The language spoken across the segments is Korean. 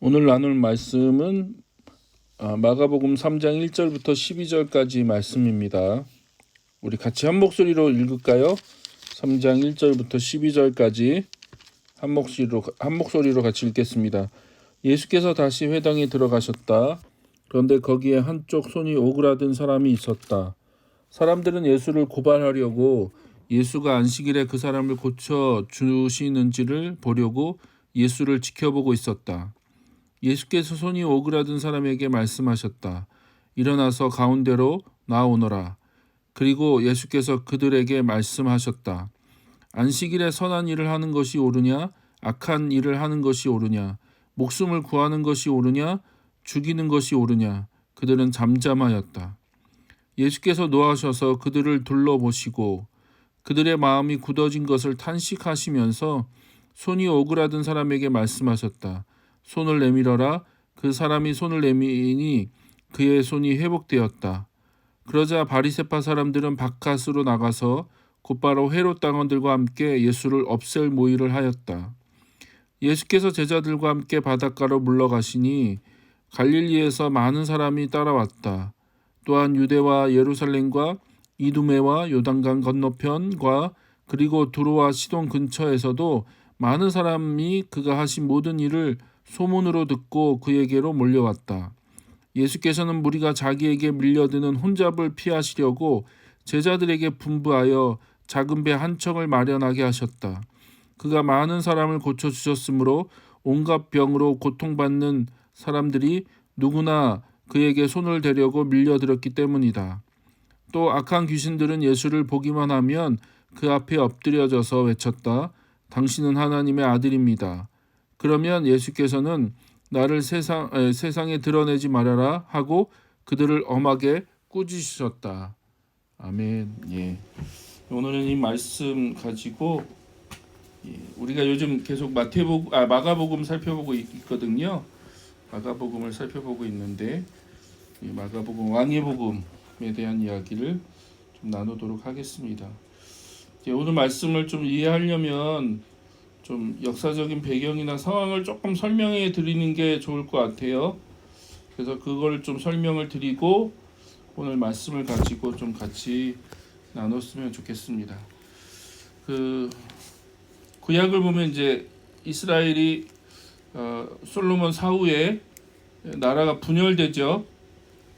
오늘 나눌 말씀은 마가복음 3장 1절부터 12절까지 말씀입니다. 우리 같이 한 목소리로 읽을까요? 3장 1절부터 12절까지 한 목소리로 같이 읽겠습니다. 예수께서 다시 회당에 들어가셨다. 그런데 거기에 한쪽 손이 오그라든 사람이 있었다. 사람들은 예수를 고발하려고 예수가 안식일에 그 사람을 고쳐 주시는지를 보려고 예수를 지켜보고 있었다. 예수께서 손이 오그라든 사람에게 말씀하셨다. 일어나서 가운데로 나오너라. 그리고 예수께서 그들에게 말씀하셨다. 안식일에 선한 일을 하는 것이 옳으냐, 악한 일을 하는 것이 옳으냐, 목숨을 구하는 것이 옳으냐, 죽이는 것이 옳으냐. 그들은 잠잠하였다. 예수께서 노하셔서 그들을 둘러보시고 그들의 마음이 굳어진 것을 탄식하시면서 손이 오그라든 사람에게 말씀하셨다. 손을 내밀어라. 그 사람이 손을 내미니 그의 손이 회복되었다. 그러자 바리새파 사람들은 바깥으로 나가서 곧바로 헤롯 당원들과 함께 예수를 없앨 모의를 하였다. 예수께서 제자들과 함께 바닷가로 물러가시니 갈릴리에서 많은 사람이 따라왔다. 또한 유대와 예루살렘과 이두메와 요단강 건너편과 그리고 두로와 시돈 근처에서도 많은 사람이 그가 하신 모든 일을 소문으로 듣고 그에게로 몰려왔다. 예수께서는 무리가 자기에게 밀려드는 혼잡을 피하시려고 제자들에게 분부하여 작은 배 한 척을 마련하게 하셨다. 그가 많은 사람을 고쳐주셨으므로 온갖 병으로 고통받는 사람들이 누구나 그에게 손을 대려고 밀려들었기 때문이다. 또 악한 귀신들은 예수를 보기만 하면 그 앞에 엎드려져서 외쳤다. 당신은 하나님의 아들입니다. 그러면 예수께서는 나를 세상에 드러내지 말아라 하고 그들을 엄하게 꾸짖으셨다. 아멘. 예. 오늘은 이 말씀 가지고 우리가 요즘 계속 마가복음 살펴보고 있거든요. 마가복음을 살펴보고 있는데 이 마가복음 왕의 복음에 대한 이야기를 좀 나누도록 하겠습니다. 오늘 말씀을 좀 이해하려면 좀 역사적인 배경이나 상황을 조금 설명해 드리는 게 좋을 것 같아요. 그래서 그걸 좀 설명을 드리고 오늘 말씀을 가지고 좀 같이 나눴으면 좋겠습니다. 구약을 보면 이제 이스라엘이 솔로몬 사후에 나라가 분열되죠.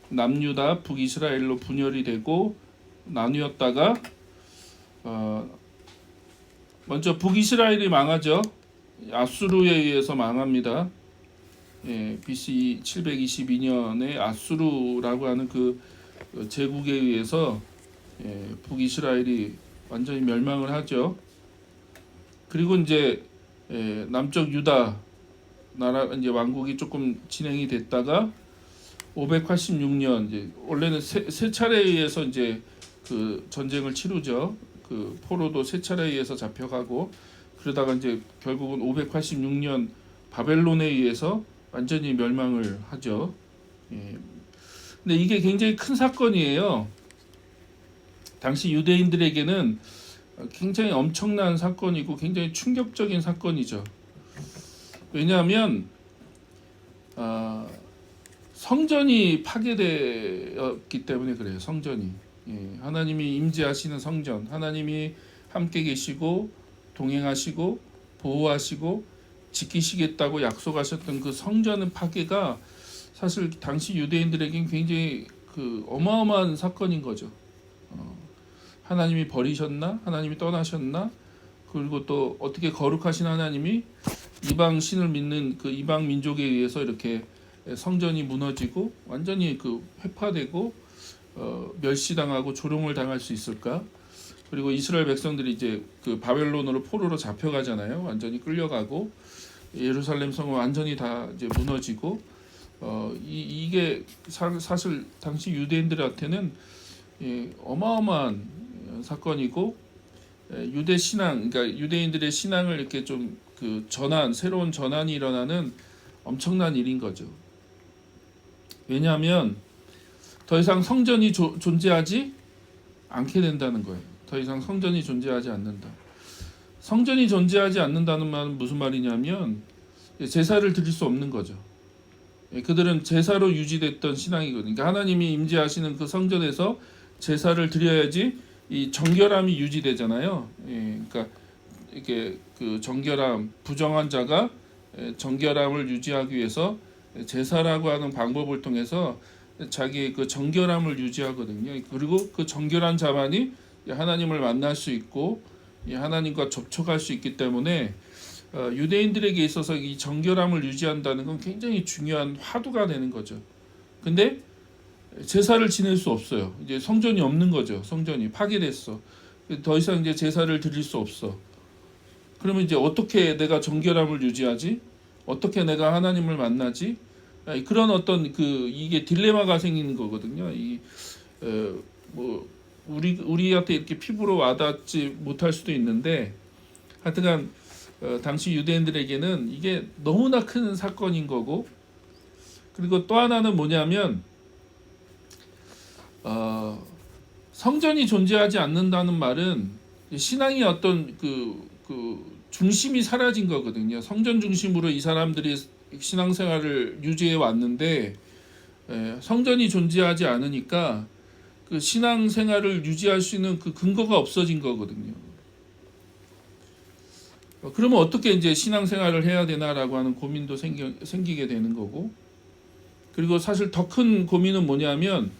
남유다, 북이스라엘로 분열이 되고 나뉘었다가 먼저 북이스라엘이 망하죠. 아수르에 의해서 망합니다. BC 722년에 아수르라고 하는 그 제국에 의해서 북이스라엘이 완전히 멸망을 하죠. 그리고 이제 남쪽 유다 나라 이제 왕국이 조금 진행이 됐다가 586년 이제 원래는 세 차례에 의해서 이제 그 전쟁을 치르죠. 그 포로도 세 차례에 의해서 잡혀가고 그러다가 이제 결국은 586년 바벨론에 의해서 완전히 멸망을 하죠. 근데 이게 굉장히 큰 사건이에요. 당시 유대인들에게는 굉장히 엄청난 사건이고 굉장히 충격적인 사건이죠. 왜냐하면 성전이 파괴되었기 때문에 그래요. 성전이 하나님이 임재하시는 성전, 하나님이 함께 계시고 동행하시고 보호하시고 지키시겠다고 약속하셨던 그 성전의 파괴가 사실 당시 유대인들에겐 굉장히 그 어마어마한 사건인 거죠. 하나님이 버리셨나? 하나님이 떠나셨나? 그리고 또 어떻게 거룩하신 하나님이 이방 신을 믿는 그 이방 민족에 의해서 이렇게 성전이 무너지고 완전히 그 회파되고 멸시당하고 조롱을 당할 수 있을까? 그리고 이스라엘 백성들이 이제 그 바벨론으로 포로로 잡혀가잖아요. 완전히 끌려가고 예루살렘 성은 완전히 다 이제 무너지고 이게 사실 당시 유대인들한테는 어마어마한 사건이고 유대 신앙, 그러니까 유대인들의 신앙을 이렇게 좀 그 새로운 전환이 일어나는 엄청난 일인 거죠. 왜냐하면 더 이상 성전이 존재하지 않게 된다는 거예요. 더 이상 성전이 존재하지 않는다. 성전이 존재하지 않는다는 말은 무슨 말이냐면 제사를 드릴 수 없는 거죠. 그들은 제사로 유지됐던 신앙이거든요. 그러니까 하나님이 임재하시는 그 성전에서 제사를 드려야지 이 정결함이 유지되잖아요. 그러니까 이게 그 정결함, 부정한 자가 정결함을 유지하기 위해서 제사라고 하는 방법을 통해서 자기의 그 정결함을 유지하거든요. 그리고 그 정결한 자만이 하나님을 만날 수 있고 하나님과 접촉할 수 있기 때문에 유대인들에게 있어서 이 정결함을 유지한다는 건 굉장히 중요한 화두가 되는 거죠. 근데 제사를 지낼 수 없어요. 이제 성전이 없는 거죠. 성전이 파괴됐어. 더 이상 이제 제사를 드릴 수 없어. 그러면 이제 어떻게 내가 정결함을 유지하지? 어떻게 내가 하나님을 만나지? 그런 어떤 그 이게 딜레마가 생기는 거거든요. 뭐 우리한테 이렇게 피부로 와닿지 못할 수도 있는데 하여튼간 당시 유대인들에게는 이게 너무나 큰 사건인 거고, 그리고 또 하나는 뭐냐면 성전이 존재하지 않는다는 말은 신앙이 어떤 그 중심이 사라진 거거든요. 성전 중심으로 이 사람들이 신앙생활을 유지해 왔는데 성전이 존재하지 않으니까 그 신앙생활을 유지할 수 있는 그 근거가 없어진 거거든요. 그러면 어떻게 이제 신앙생활을 해야 되나라고 하는 고민도 생기게 되는 거고, 그리고 사실 더 큰 고민은 뭐냐면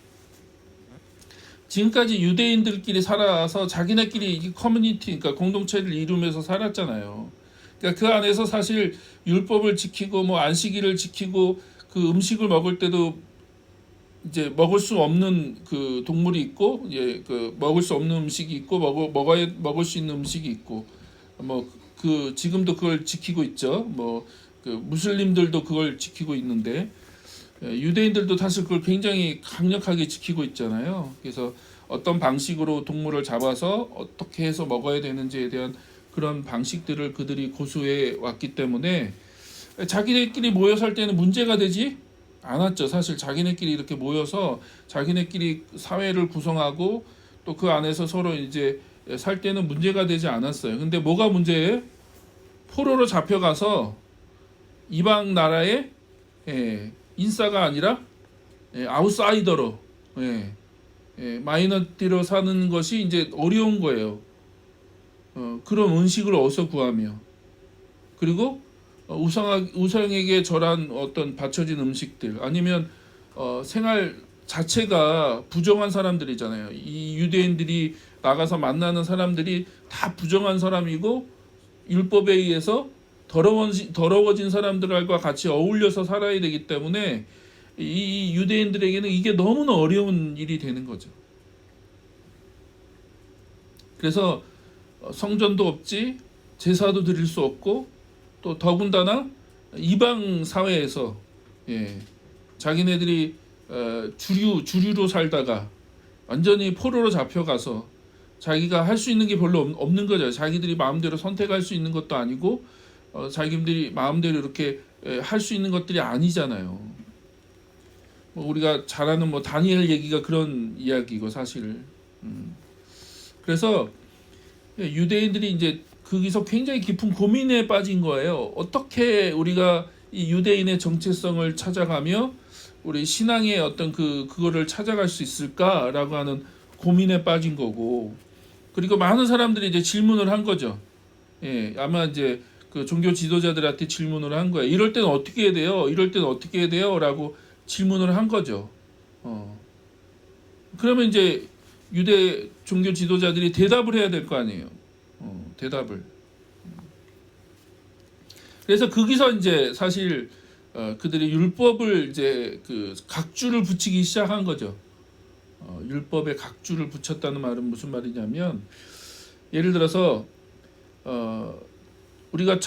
지금까지 유대인들끼리 살아서 자기네끼리 커뮤니티, 그러니까 공동체를 이루면서 살았잖아요. 그러니까 그 안에서 사실 율법을 지키고 뭐 안식일을 지키고 그 음식을 먹을 때도 이제 먹을 수 없는 그 동물이 있고, 그 먹을 수 없는 음식이 있고, 먹을 수 있는 음식이 있고, 뭐 그 지금도 그걸 지키고 있죠. 뭐 그 무슬림들도 그걸 지키고 있는데 유대인들도 사실 그걸 굉장히 강력하게 지키고 있잖아요. 그래서 어떤 방식으로 동물을 잡아서 어떻게 해서 먹어야 되는지에 대한 그런 방식들을 그들이 고수해 왔기 때문에 자기네끼리 모여 살 때는 문제가 되지 않았죠. 사실 자기네끼리 이렇게 모여서 자기네끼리 사회를 구성하고 또 그 안에서 서로 이제 살 때는 문제가 되지 않았어요. 근데 뭐가 문제예요? 포로로 잡혀가서 이방 나라의 인싸가 아니라 아웃사이더로 마이너티로 사는 것이 이제 어려운 거예요. 그런 음식을 어디서 구하며, 그리고 우상에게 절한 어떤 바쳐진 음식들, 아니면 생활 자체가 부정한 사람들이잖아요. 이 유대인들이 나가서 만나는 사람들이 다 부정한 사람이고 율법에 의해서 더러워진 사람들과 같이 어울려서 살아야 되기 때문에 이 유대인들에게는 이게 너무나 어려운 일이 되는 거죠. 그래서 성전도 없지, 제사도 드릴 수 없고, 또 더군다나 이방 사회에서 자기네들이 주류로 살다가 완전히 포로로 잡혀가서 자기가 할 수 있는 게 별로 없는 거죠. 자기들이 마음대로 선택할 수 있는 것도 아니고 자기들이 마음대로 이렇게 할 수 있는 것들이 아니잖아요. 뭐 우리가 잘 아는 뭐 다니엘 얘기가 그런 이야기고 사실. 그래서 유대인들이 이제 거기서 굉장히 깊은 고민에 빠진 거예요. 어떻게 우리가 이 유대인의 정체성을 찾아가며 우리 신앙의 어떤 그거를 찾아갈 수 있을까라고 하는 고민에 빠진 거고, 그리고 많은 사람들이 이제 질문을 한 거죠. 아마 이제 그 종교 지도자들한테 질문을 한 거예요. 이럴 때는 어떻게 해야 돼요? 이럴 때는 어떻게 해야 돼요? 라고 질문을 한 거죠. 그러면 이제 유대 종교 지도자들이 대답을 해야 될 거 아니에요. 대답을. 그래서 거기서 이제 사실 그들이 율법을 이제 그 각주를 붙이기 시작한 거죠. 율법에 각주를 붙였다는 말은 무슨 말이냐면, 예를 들어서 우리가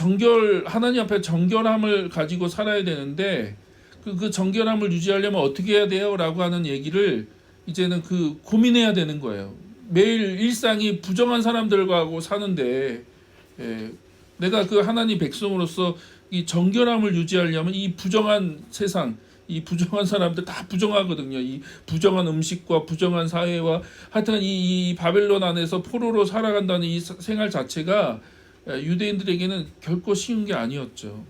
하나님 앞에 정결함을 가지고 살아야 되는데 그 정결함을 유지하려면 어떻게 해야 돼요? 라고 하는 얘기를 이제는 고민해야 되는 거예요. 매일 일상이 부정한 사람들과 사는데 내가 그 하나님 백성으로서 이 정결함을 유지하려면 이 부정한 세상, 이 부정한 사람들 다 부정하거든요. 이 부정한 음식과 부정한 사회와 하여튼 이 바벨론 안에서 포로로 살아간다는 이 생활 자체가 유대인들에게는 결코 쉬운 게 아니었죠.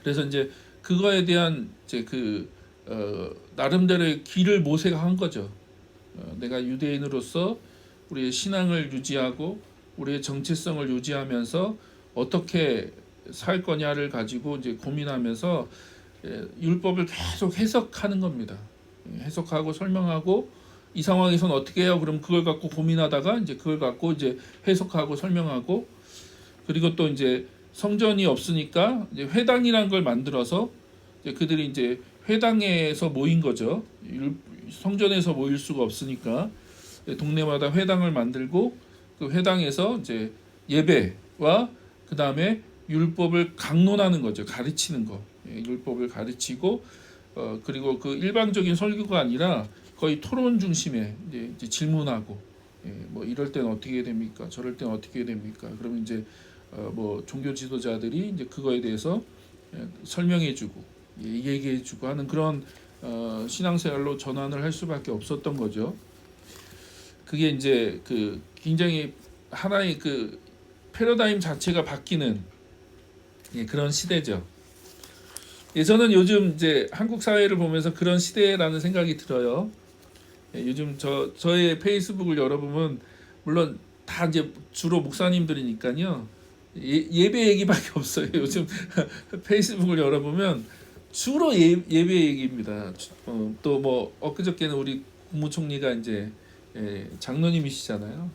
그래서 이제 그거에 대한 이제 나름대로의 길을 모색한 거죠. 내가 유대인으로서 우리의 신앙을 유지하고 우리의 정체성을 유지하면서 어떻게 살 거냐를 가지고 이제 고민하면서 율법을 계속 해석하는 겁니다. 해석하고 설명하고 이 상황에서는 어떻게 해요? 그럼 그걸 갖고 고민하다가 이제 그걸 갖고 이제 해석하고 설명하고 그리고 또 이제 성전이 없으니까 이제 회당이라는 걸 만들어서 이제 그들이 이제 회당에서 모인 거죠. 성전에서 모일 수가 없으니까 동네마다 회당을 만들고 그 회당에서 이제 예배와 그 다음에 율법을 강론하는 거죠. 가르치는 거. 율법을 가르치고 그리고 그 일방적인 설교가 아니라 거의 토론 중심의 이제 질문하고 뭐 이럴 때는 어떻게 됩니까? 저럴 때는 어떻게 됩니까? 그러면 이제 뭐 종교 지도자들이 이제 그거에 대해서 설명해주고 얘기해주고 하는 그런 신앙생활로 전환을 할 수밖에 없었던 거죠. 그게 이제 그 굉장히 하나의 그 패러다임 자체가 바뀌는 그런 시대죠. 저는 요즘 이제 한국 사회를 보면서 그런 시대라는 생각이 들어요. 요즘 저의 페이스북을 열어보면 물론 다 이제 주로 목사님들이니까요. 예배 얘기밖에 없어요. 요즘 페이스북을 열어보면 주로 예배 얘기입니다. 또 뭐 엊그저께는 우리 국무총리가 이제 장로님이시잖아요.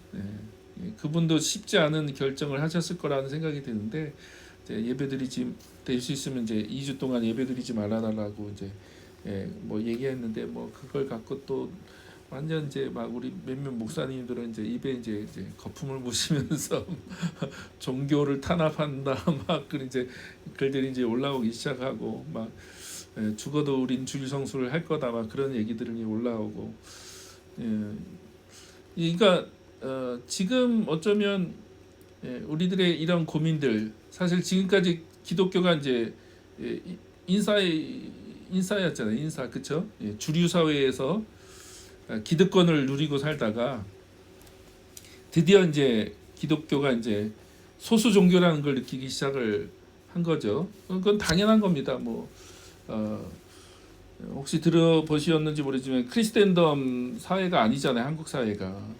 그분도 쉽지 않은 결정을 하셨을 거라는 생각이 드는데 예배드리지 될 수 있으면 이제 2주 동안 예배드리지 말아달라고 이제 뭐 얘기했는데 뭐 그걸 갖고 또 완전 이제 막 우리 몇몇 목사님들은 이제 입에 이제 거품을 묻히면서 종교를 탄압한다 막 그 이제 글들이 이제 올라오기 시작하고 막 죽어도 우린 주일 성수를 할 거다 막 그런 얘기들이 올라오고 그러니까 지금 어쩌면 우리들의 이런 고민들 사실 지금까지 기독교가 이제 인사였잖아요. 인사 그쵸? 주류 사회에서 기득권을 누리고 살다가 드디어 이제 기독교가 이제 소수 종교라는 걸 느끼기 시작을 한 거죠. 그건 당연한 겁니다. 뭐 혹시 들어보셨는지 모르지만 크리스텐덤 사회가 아니잖아요. 한국 사회가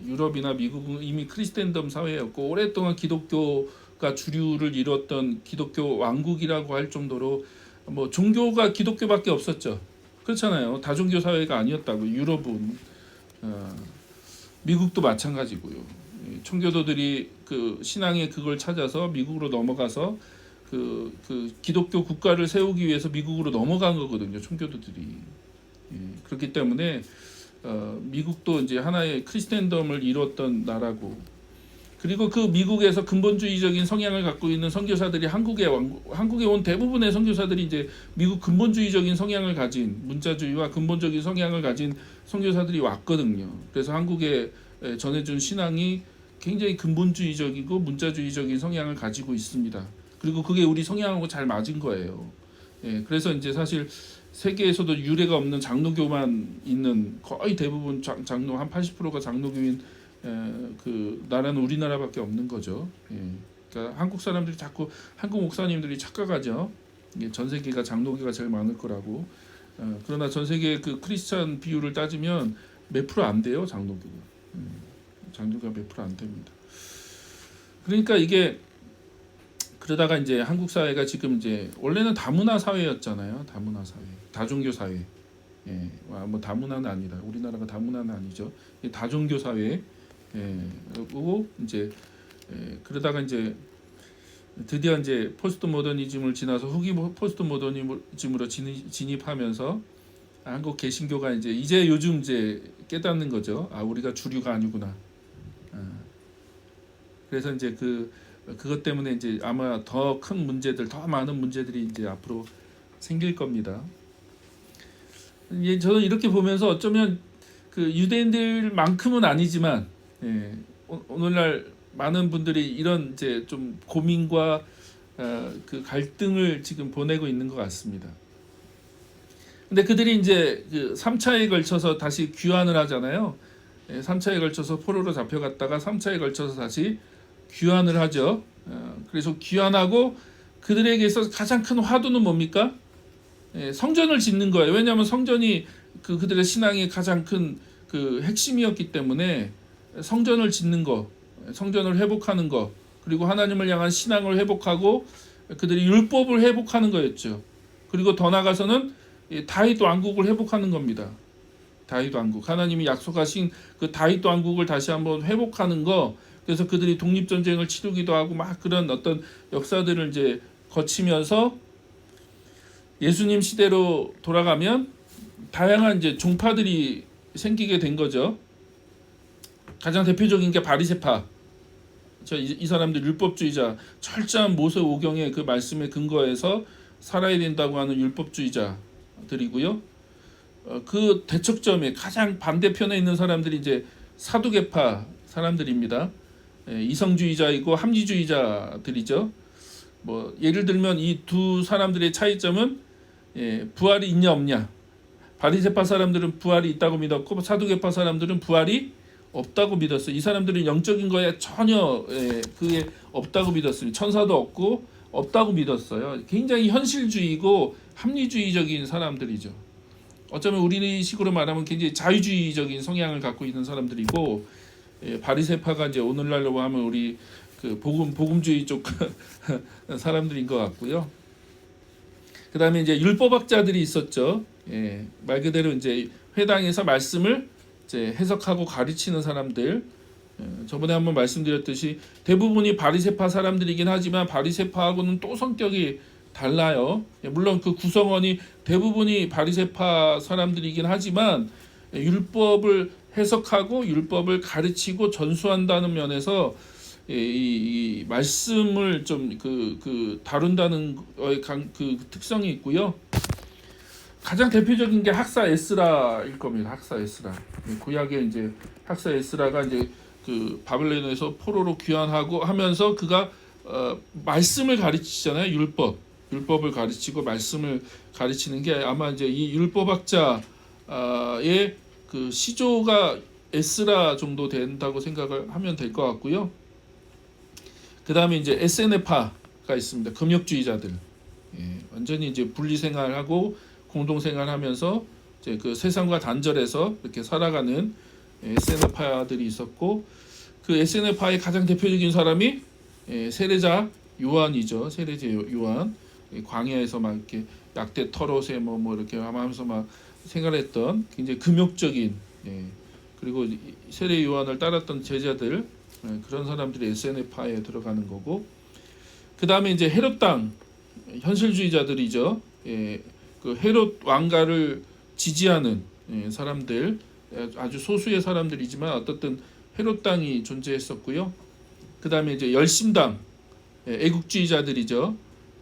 유럽이나 미국은 이미 크리스텐덤 사회였고 오랫동안 기독교가 주류를 이뤘던 기독교 왕국이라고 할 정도로 뭐 종교가 기독교밖에 없었죠. 그렇잖아요. 다종교 사회가 아니었다고 유럽은 미국도 마찬가지고요. 청교도들이 그 신앙의 그걸 찾아서 미국으로 넘어가서 그 기독교 국가를 세우기 위해서 미국으로 넘어간 거거든요. 청교도들이. 그렇기 때문에 미국도 이제 하나의 크리스텐덤을 이뤘던 나라고. 그리고 그 미국에서 근본주의적인 성향을 갖고 있는 선교사들이 한국에 온 대부분의 선교사들이 이제 미국 근본주의적인 성향을 가진 문자주의와 근본적인 성향을 가진 선교사들이 왔거든요. 그래서 한국에 전해준 신앙이 굉장히 근본주의적이고 문자주의적인 성향을 가지고 있습니다. 그리고 그게 우리 성향하고 잘 맞은 거예요. 그래서 이제 사실 세계에서도 유례가 없는 장로교만 있는 거의 대부분 장로 한 80%가 장로교인 그 나라는 우리나라밖에 없는 거죠. 그러니까 한국 사람들이 자꾸 한국 목사님들이 착각하죠. 전 세계가 장로교가 제일 많을 거라고. 그러나 전 세계 그 크리스찬 비율을 따지면 몇 프로 안 돼요, 장로교가. 장로교가 몇 프로 안 됩니다. 그러니까 이게 그러다가 이제 한국 사회가 지금 이제 원래는 다문화 사회였잖아요. 다문화 사회, 다종교 사회. 뭐 다문화는 아니다. 우리나라가 다문화는 아니죠. 다종교 사회. 그리고 이제 그러다가 이제 드디어 이제 포스트 모더니즘을 지나서 후기 포스트 모더니즘으로 진입하면서 한국 개신교가 이제 요즘 이제 깨닫는 거죠. 아, 우리가 주류가 아니구나. 그래서 이제 그것 때문에 이제 아마 더 큰 문제들, 더 많은 문제들이 이제 앞으로 생길 겁니다. 저는 이렇게 보면서 어쩌면 그 유대인들만큼은 아니지만 오늘날 많은 분들이 이런 이제 좀 고민과 그 갈등을 지금 보내고 있는 것 같습니다. 근데 그들이 이제 그 3차에 걸쳐서 다시 귀환을 하잖아요. 3차에 걸쳐서 포로로 잡혀갔다가 3차에 걸쳐서 다시 귀환을 하죠. 그래서 귀환하고 그들에게 있어서 가장 큰 화두는 뭡니까? 성전을 짓는 거예요. 왜냐하면 성전이 그들의 신앙의 가장 큰 그 핵심이었기 때문에 성전을 짓는 거, 성전을 회복하는 거, 그리고 하나님을 향한 신앙을 회복하고 그들이 율법을 회복하는 거였죠. 그리고 더 나아가서는 다윗 왕국을 회복하는 겁니다. 다윗 왕국, 하나님이 약속하신 그 다윗 왕국을 다시 한번 회복하는 거. 그래서 그들이 독립 전쟁을 치르기도 하고 막 그런 어떤 역사들을 이제 거치면서 예수님 시대로 돌아가면 다양한 이제 종파들이 생기게 된 거죠. 가장 대표적인 게 바리새파. 이 사람들 율법주의자, 철저한 모세오경의 그 말씀에 근거해서 살아야 된다고 하는 율법주의자들이고요. 그 대척점에 가장 반대편에 있는 사람들이 이제 사두개파 사람들입니다. 이성주의자이고 합리주의자들이죠. 뭐 예를 들면 이 두 사람들의 차이점은 부활이 있냐 없냐. 바리새파 사람들은 부활이 있다고 믿었고 사두개파 사람들은 부활이 없다고 믿었어요. 이 사람들은 영적인 거에 전혀 그게 없다고 믿었습니다. 천사도 없다고 믿었어요. 굉장히 현실주의고 합리주의적인 사람들이죠. 어쩌면 우리식으로 말하면 굉장히 자유주의적인 성향을 갖고 있는 사람들이고, 바리새파가 이제 오늘날로 하면 우리 그 복음주의 쪽 사람들인 것 같고요. 그 다음에 이제 율법학자들이 있었죠. 말 그대로 이제 회당에서 말씀을 이제 해석하고 가르치는 사람들. 저번에 한번 말씀드렸듯이 대부분이 바리새파 사람들이긴 하지만 바리새파하고는 또 성격이 달라요. 물론 그 구성원이 대부분이 바리새파 사람들이긴 하지만 율법을 해석하고 율법을 가르치고 전수한다는 면에서 이 말씀을 좀 다룬다는 그 특성이 있고요. 가장 대표적인 게 학사 에스라일 겁니다. 학사 에스라. 구약의 이제 학사 에스라가 이제 그 바벨론에서 포로로 귀환하고 하면서 그가 말씀을 가르치잖아요. 율법을 가르치고 말씀을 가르치는 게 아마 이제 이 율법학자의 그 시조가 에스라 정도 된다고 생각을 하면 될 것 같고요. 그 다음에 이제 에세네파가 있습니다. 금욕주의자들. 완전히 이제 분리생활하고 공동생활하면서 이제 그 세상과 단절해서 이렇게 살아가는 에세네파들이 있었고, 그 에세네파의 가장 대표적인 사람이 세례자 요한이죠. 세례자 요한. 광야에서 막 이렇게 약대 털옷에 뭐 이렇게 하면서 막 생활했던 굉장히 금욕적인, 그리고 세례 요한을 따랐던 제자들, 그런 사람들이 에세네파에 들어가는 거고, 그 다음에 이제 헤롯 당 현실주의자들이죠. 그 헤롯 왕가를 지지하는 사람들, 아주 소수의 사람들이지만 어떻든 헤롯 당이 존재했었고요. 그 다음에 이제 열심당, 애국주의자들이죠.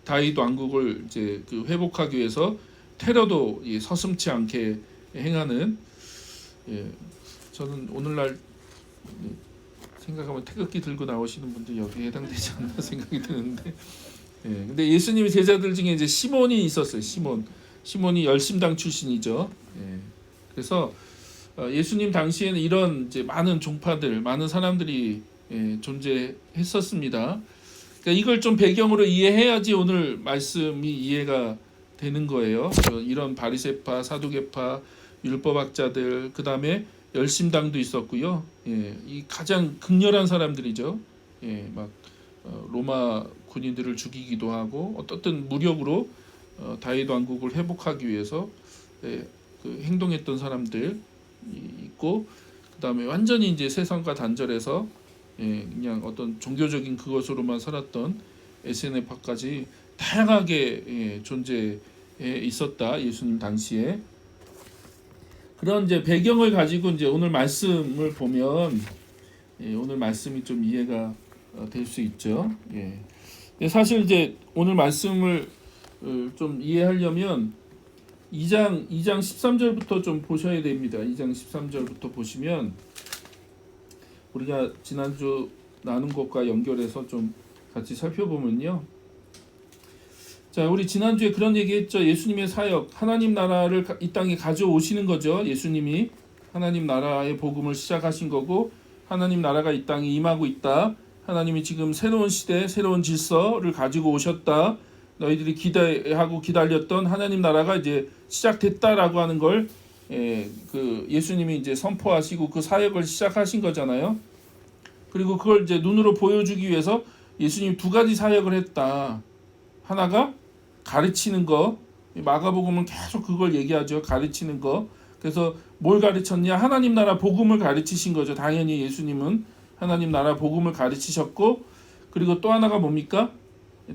다윗 왕국을 이제 그 회복하기 위해서 테러도 서슴지 않게 행하는, 저는 오늘날 생각하면 태극기 들고 나오시는 분들 여기에 해당되지 않나 생각이 드는데, 근데 예수님의 제자들 중에 이제 시몬이 있었어요. 시몬이 열심당 출신이죠. 그래서 예수님 당시에는 이런 이제 많은 종파들, 많은 사람들이 존재했었습니다. 그러니까 이걸 좀 배경으로 이해해야지 오늘 말씀이 이해가 되는 거예요. 이런 바리새파, 사두개파, 율법학자들, 그 다음에 열심당도 있었고요. 이 가장 극렬한 사람들이죠. 막 로마 군인들을 죽이기도 하고 어떻든 무력으로 다윗 왕국을 회복하기 위해서 그 행동했던 사람들 있고, 그 다음에 완전히 이제 세상과 단절해서 그냥 어떤 종교적인 그것으로만 살았던 에세네파까지 다양하게 존재해 있었다. 예수님 당시에. 그런 이제 배경을 가지고 이제 오늘 말씀을 보면 오늘 말씀이 좀 이해가 될 수 있죠. 근데 사실 이제 오늘 말씀을 좀 이해하려면 2장 13절부터 좀 보셔야 됩니다. 2장 13절부터 보시면 우리가 지난주 나눈 것과 연결해서 좀 같이 살펴보면요. 자, 우리 지난주에 그런 얘기했죠. 예수님의 사역, 하나님 나라를 이 땅에 가져오시는 거죠. 예수님이 하나님 나라의 복음을 시작하신 거고, 하나님 나라가 이 땅에 임하고 있다. 하나님이 지금 새로운 시대, 새로운 질서를 가지고 오셨다. 너희들이 기대하고 기다렸던 하나님 나라가 이제 시작됐다라고 하는 걸 그 예수님이 이제 선포하시고 그 사역을 시작하신 거잖아요. 그리고 그걸 이제 눈으로 보여주기 위해서 예수님 두 가지 사역을 했다. 하나가 가르치는 거, 마가복음은 계속 그걸 얘기하죠. 가르치는 거. 그래서 뭘 가르쳤냐? 하나님 나라 복음을 가르치신 거죠. 당연히 예수님은 하나님 나라 복음을 가르치셨고, 그리고 또 하나가 뭡니까?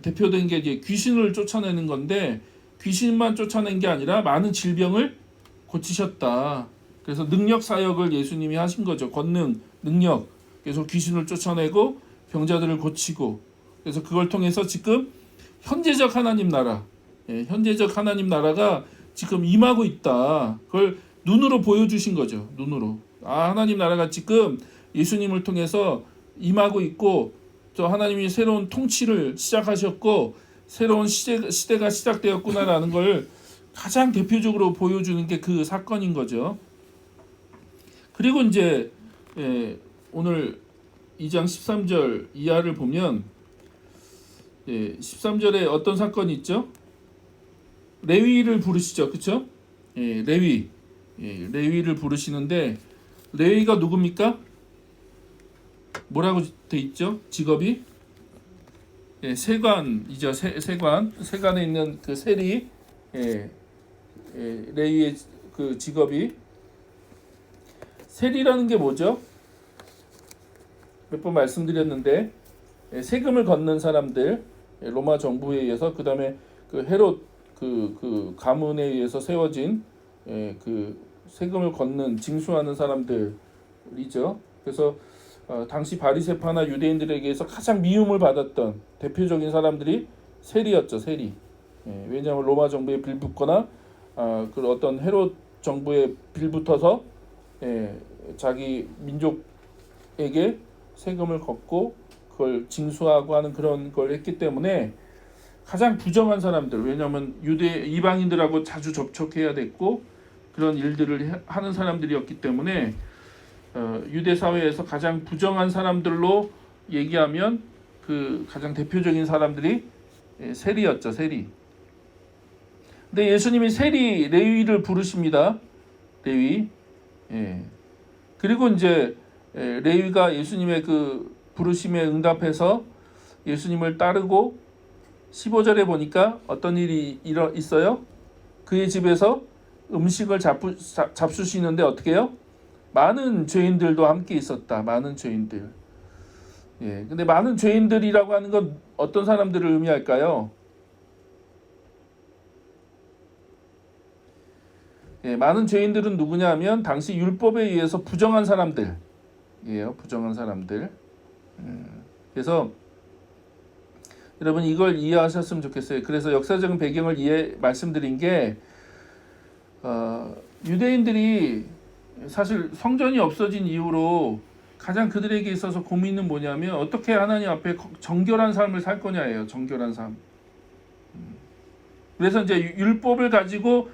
대표된 게 이제 귀신을 쫓아내는 건데, 귀신만 쫓아낸 게 아니라 많은 질병을 고치셨다. 그래서 능력 사역을 예수님이 하신 거죠. 권능, 능력. 그래서 귀신을 쫓아내고 병자들을 고치고, 그래서 그걸 통해서 지금 현재적 하나님 나라, 현재적 하나님 나라가 지금 임하고 있다. 그걸 눈으로 보여주신 거죠. 눈으로. 하나님 나라가 지금 예수님을 통해서 임하고 있고, 또 하나님이 새로운 통치를 시작하셨고 새로운 시대가 시작되었구나라는 걸 가장 대표적으로 보여주는 게 그 사건인 거죠. 그리고 이제 오늘 2장 13절 이하를 보면 13절에 어떤 사건이 있죠? 레위를 부르시죠. 그렇죠? 레위를 부르시는데, 레위가 누굽니까? 뭐라고 돼 있죠? 직업이? 세관이죠. 세관에 있는 그 세리, 레위의 그 직업이. 세리라는 게 뭐죠? 몇 번 말씀드렸는데, 세금을 걷는 사람들, 로마 정부에 의해서, 그 다음에 그 헤롯 그 가문에 의해서 세워진 그 세금을 걷는, 징수하는 사람들이죠. 그래서 당시 바리새파나 유대인들에게서 가장 미움을 받았던 대표적인 사람들이 세리였죠. 세리. 왜냐하면 로마 정부에 빌붙거나 그 어떤 헤롯 정부에 빌붙어서 자기 민족에게 세금을 걷고 그걸 징수하고 하는 그런 걸 했기 때문에 가장 부정한 사람들, 왜냐하면 이방인들하고 자주 접촉해야 됐고 그런 일들을 하는 사람들이었기 때문에 유대 사회에서 가장 부정한 사람들로 얘기하면 그 가장 대표적인 사람들이 세리였죠. 세리. 근데 예수님이 세리, 레위를 부르십니다. 레위. 그리고 이제 레위가 예수님의 그 부르심에 응답해서 예수님을 따르고 15절에 보니까 어떤 일이 있어요? 그의 집에서 음식을 잡수시는데 어떻게 해요? 많은 죄인들도 함께 있었다. 많은 죄인들. 근데 많은 죄인들이라고 하는 건 어떤 사람들을 의미할까요? 많은 죄인들은 누구냐면 당시 율법에 의해서 부정한 사람들이에요. 부정한 사람들. 그래서 여러분 이걸 이해하셨으면 좋겠어요. 그래서 역사적인 배경을 말씀드린 게 유대인들이 사실 성전이 없어진 이후로 가장 그들에게 있어서 고민은 뭐냐면 어떻게 하나님 앞에 정결한 삶을 살 거냐예요. 정결한 삶. 그래서 이제 율법을 가지고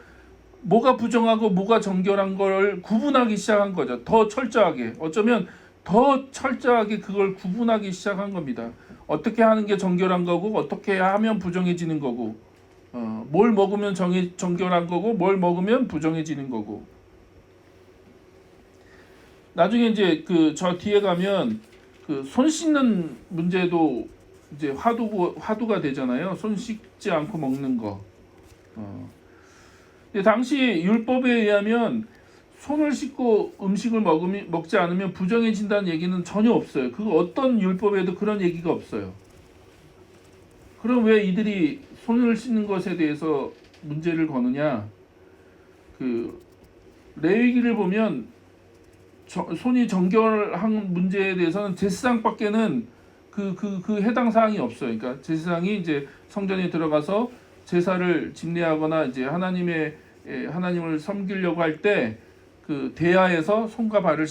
뭐가 부정하고 뭐가 정결한 걸 구분하기 시작한 거죠. 더 철저하게. 어쩌면 더 철저하게 그걸 구분하기 시작한 겁니다. 어떻게 하는 게 정결한 거고 어떻게 하면 부정해지는 거고 뭘 먹으면 정결한 거고 뭘 먹으면 부정해지는 거고. 나중에 이제 그 저 뒤에 가면 그 손 씻는 문제도 이제 화두가 되잖아요. 손 씻지 않고 먹는 거. 근데 당시 율법에 의하면 손을 씻고 음식을 먹지 않으면 부정해진다는 얘기는 전혀 없어요. 그 어떤 율법에도 그런 얘기가 없어요. 그럼 왜 이들이 손을 씻는 것에 대해서 문제를 거느냐? 그 레위기를 보면 손이 정결한 문제에 대해서는 제사장밖에는 그 해당 사항이 없어요. 그러니까 제사장이 이제 성전에 들어가서 제사를 집례하거나 이제 하나님을 섬기려고 할 때 그 대야에서 손과 발을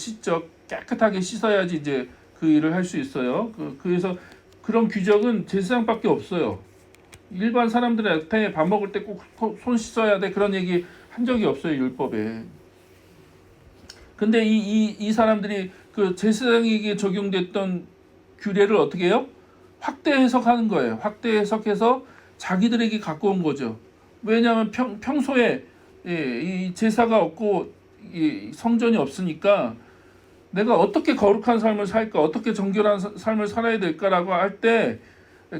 깨끗하게 씻어야지 이제 그 일을 할 수 있어요. 그래서 그런 규정은 제사장밖에 없어요. 일반 사람들한테 밥 먹을 때 꼭 손 씻어야 돼 그런 얘기 한 적이 없어요, 율법에. 근데 이 사람들이 그 제사장에게 적용됐던 규례를 어떻게 해요? 확대 해석하는 거예요. 확대 해석해서 자기들에게 갖고 온 거죠. 왜냐하면 평소에 이 제사가 없고 이 성전이 없으니까 내가 어떻게 거룩한 삶을 살까, 어떻게 정결한 삶을 살아야 될까라고 할 때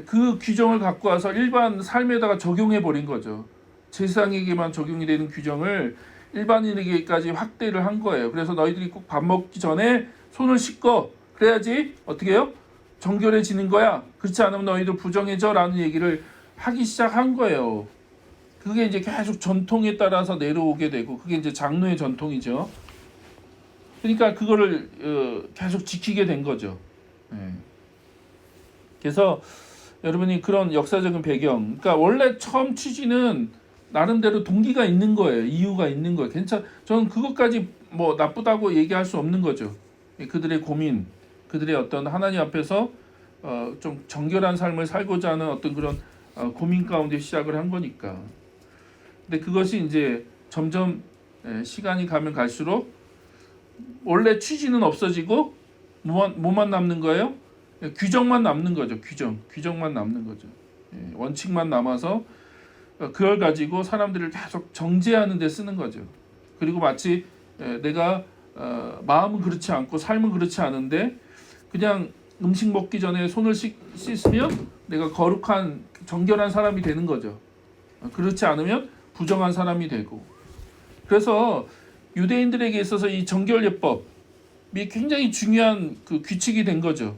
그 규정을 갖고 와서 일반 삶에다가 적용해 버린 거죠. 제사장에게만 적용이 되는 규정을 일반인에게까지 확대를 한 거예요. 그래서 너희들이 꼭 밥 먹기 전에 손을 씻고 그래야지 어떻게 해요? 정결해지는 거야. 그렇지 않으면 너희들 부정해져라는 얘기를 하기 시작한 거예요. 그게 이제 계속 전통에 따라서 내려오게 되고 그게 이제 장로의 전통이죠. 그러니까 그거를 계속 지키게 된 거죠. 그래서 여러분이 그런 역사적인 배경, 그러니까 원래 처음 취지는 나름대로 동기가 있는 거예요. 이유가 있는 거예요. 저는 그것까지 뭐 나쁘다고 얘기할 수 없는 거죠. 그들의 고민, 그들의 어떤 하나님 앞에서 좀 정결한 삶을 살고자 하는 어떤 그런 고민 가운데 시작을 한 거니까. 근데 그것이 이제 점점 시간이 가면 갈수록 원래 취지는 없어지고 뭐만 남는 거예요? 규정만 남는 거죠. 규정만 남는 거죠. 원칙만 남아서 그걸 가지고 사람들을 계속 정죄하는 데 쓰는 거죠. 그리고 마치 내가 마음은 그렇지 않고 삶은 그렇지 않은데 그냥 음식 먹기 전에 손을 씻으면 내가 거룩한 정결한 사람이 되는 거죠. 그렇지 않으면 부정한 사람이 되고. 그래서 유대인들에게 있어서 이 정결예법이 굉장히 중요한 그 규칙이 된 거죠.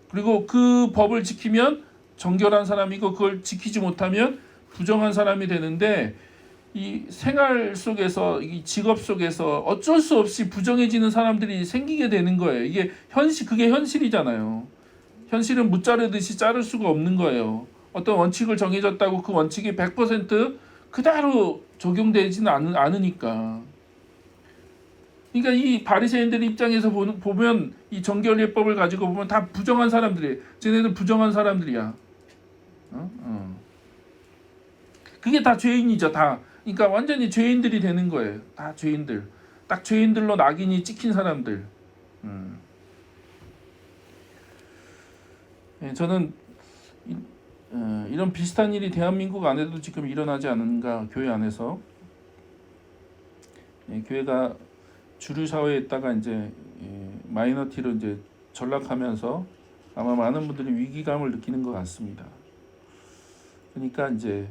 그리고 그 법을 지키면 정결한 사람이고 그걸 지키지 못하면 부정한 사람이 되는데 이 생활 속에서 이 직업 속에서 어쩔 수 없이 부정해지는 사람들이 생기게 되는 거예요. 이게 그게 현실이잖아요. 현실은 무자르듯이 자를 수가 없는 거예요. 어떤 원칙을 정해졌다고 그 원칙이 100% 그대로 적용되지는 않으니까. 그러니까 이 바리새인들 입장에서 보면 이 정결예법을 가지고 보면 다 부정한 사람들이에요. 쟤네들 부정한 사람들이야. 그게 다 죄인이죠. 다. 그러니까 완전히 죄인들이 되는 거예요. 다 죄인들. 딱 죄인들로 낙인이 찍힌 사람들. 저는 이런 비슷한 일이 대한민국 안에도 지금 일어나지 않은가, 교회 안에서. 교회가 주류 사회에 있다가 이제 마이너티로 이제 전락하면서 아마 많은 분들이 위기감을 느끼는 것 같습니다. 그러니까 이제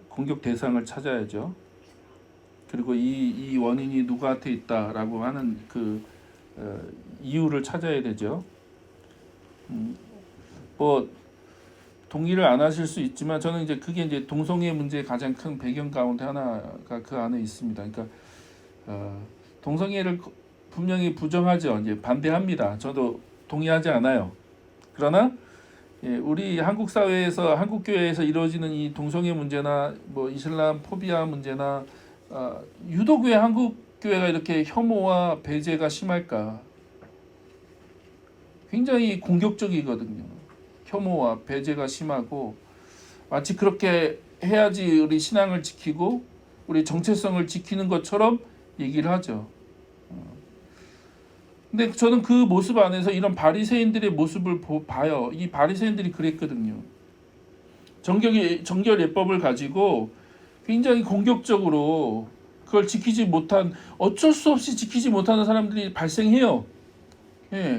공격 대상을 찾아야죠. 그리고 이 원인이 누구한테 있다라고 하는 그 이유를 찾아야 되죠. 뭐 동의를 안 하실 수 있지만 저는 이제 그게 이제 동성애 문제의 가장 큰 배경 가운데 하나가 그 안에 있습니다. 그러니까 동성애를 분명히 부정하죠. 이제 반대합니다. 저도 동의하지 않아요. 그러나 우리 한국 사회에서 한국 교회에서 이루어지는 이 동성애 문제나 뭐 이슬람 포비아 문제나 유독 왜 한국 교회가 이렇게 혐오와 배제가 심할까? 굉장히 공격적이거든요. 혐오와 배제가 심하고 마치 그렇게 해야지 우리 신앙을 지키고 우리 정체성을 지키는 것처럼 얘기를 하죠. 근데 저는 그 모습 안에서 이런 바리새인들의 모습을 봐요. 이 바리새인들이 그랬거든요. 정결 예법을 가지고 굉장히 공격적으로 그걸 어쩔 수 없이 지키지 못하는 사람들이 발생해요.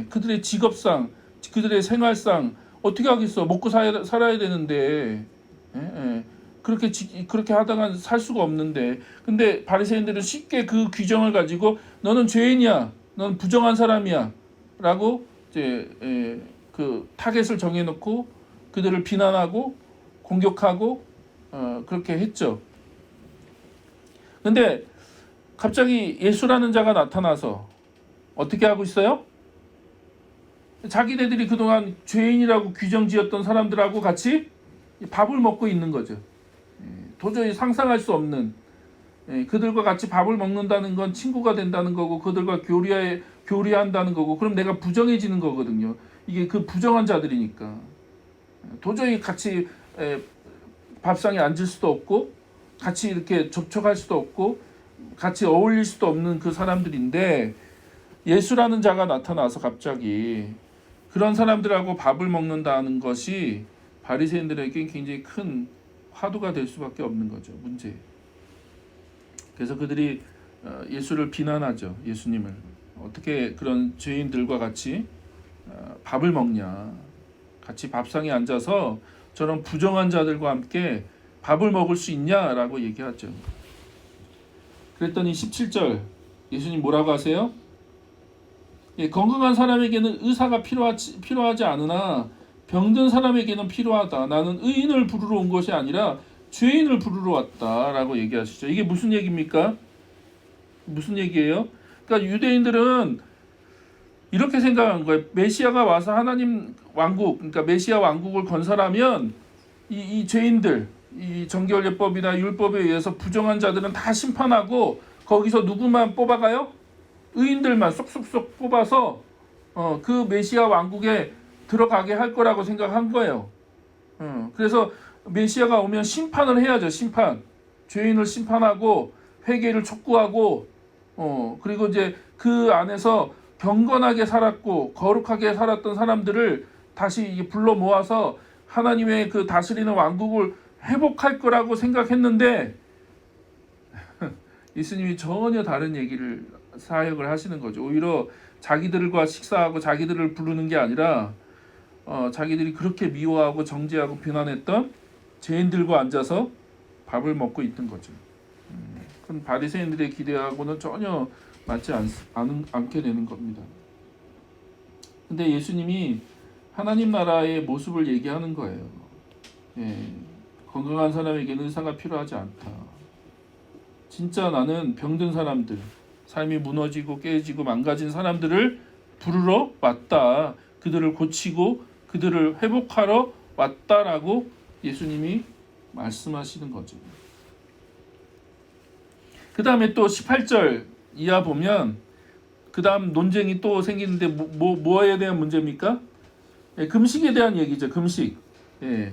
그들의 직업상, 그들의 생활상 어떻게 하겠어? 먹고 살아야 되는데 그렇게 하다가 살 수가 없는데. 근데 바리새인들은 쉽게 그 규정을 가지고 너는 죄인이야, 넌 부정한 사람이야, 라고 이제 그 타겟을 정해놓고 그들을 비난하고 공격하고 그렇게 했죠. 근데 갑자기 예수라는 자가 나타나서 어떻게 하고 있어요? 자기네들이 그동안 죄인이라고 규정지었던 사람들하고 같이 밥을 먹고 있는 거죠. 도저히 상상할 수 없는, 그들과 같이 밥을 먹는다는 건 친구가 된다는 거고 그들과 교류한다는 거고, 그럼 내가 부정해지는 거거든요. 이게 그 부정한 자들이니까 도저히 같이 밥상에 앉을 수도 없고 같이 이렇게 접촉할 수도 없고 같이 어울릴 수도 없는 그 사람들인데 예수라는 자가 나타나서 갑자기 그런 사람들하고 밥을 먹는다는 것이 바리새인들에게 굉장히 큰 화두가 될 수밖에 없는 거죠. 문제. 그래서 그들이 예수를 비난하죠. 예수님을 어떻게 그런 죄인들과 같이 밥을 먹냐, 같이 밥상에 앉아서 저런 부정한 자들과 함께 밥을 먹을 수 있냐라고 얘기하죠. 그랬더니 17절 예수님 뭐라고 하세요? 건강한 사람에게는 의사가 필요하지 않으나 병든 사람에게는 필요하다. 나는 의인을 부르러 온 것이 아니라 죄인을 부르러 왔다라고 얘기하시죠. 이게 무슨 얘기입니까? 무슨 얘기예요? 그러니까 유대인들은 이렇게 생각한 거예요. 메시아가 와서 하나님 왕국, 그러니까 메시아 왕국을 건설하면 이 죄인들, 이 정결례법이나 율법에 의해서 부정한 자들은 다 심판하고 거기서 누구만 뽑아가요? 의인들만 쏙쏙쏙 뽑아서 그 메시아 왕국에 들어가게 할 거라고 생각한 거예요. 그래서 메시아가 오면 심판을 해야죠. 심판. 죄인을 심판하고 회개를 촉구하고 그리고 이제 그 안에서 경건하게 살았고 거룩하게 살았던 사람들을 다시 불러 모아서 하나님의 그 다스리는 왕국을 회복할 거라고 생각했는데 예수님이 전혀 다른 얘기를 사역을 하시는 거죠. 오히려 자기들과 식사하고 자기들을 부르는 게 아니라 자기들이 그렇게 미워하고 정죄하고 비난했던 죄인들과 앉아서 밥을 먹고 있던 거죠. 그건 바리새인들의 기대하고는 전혀 맞지 않게 되는 겁니다. 근데 예수님이 하나님 나라의 모습을 얘기하는 거예요. 건강한 사람에게는 의사가 필요하지 않다. 진짜 나는 병든 사람들, 삶이 무너지고 깨지고 망가진 사람들을 부르러 왔다. 그들을 고치고 그들을 회복하러 왔다라고 예수님이 말씀하시는 거죠. 그 다음에 또 18절 이하 보면 그 다음 논쟁이 또 생기는데 뭐에 대한 문제입니까? 금식에 대한 얘기죠. 금식. 왜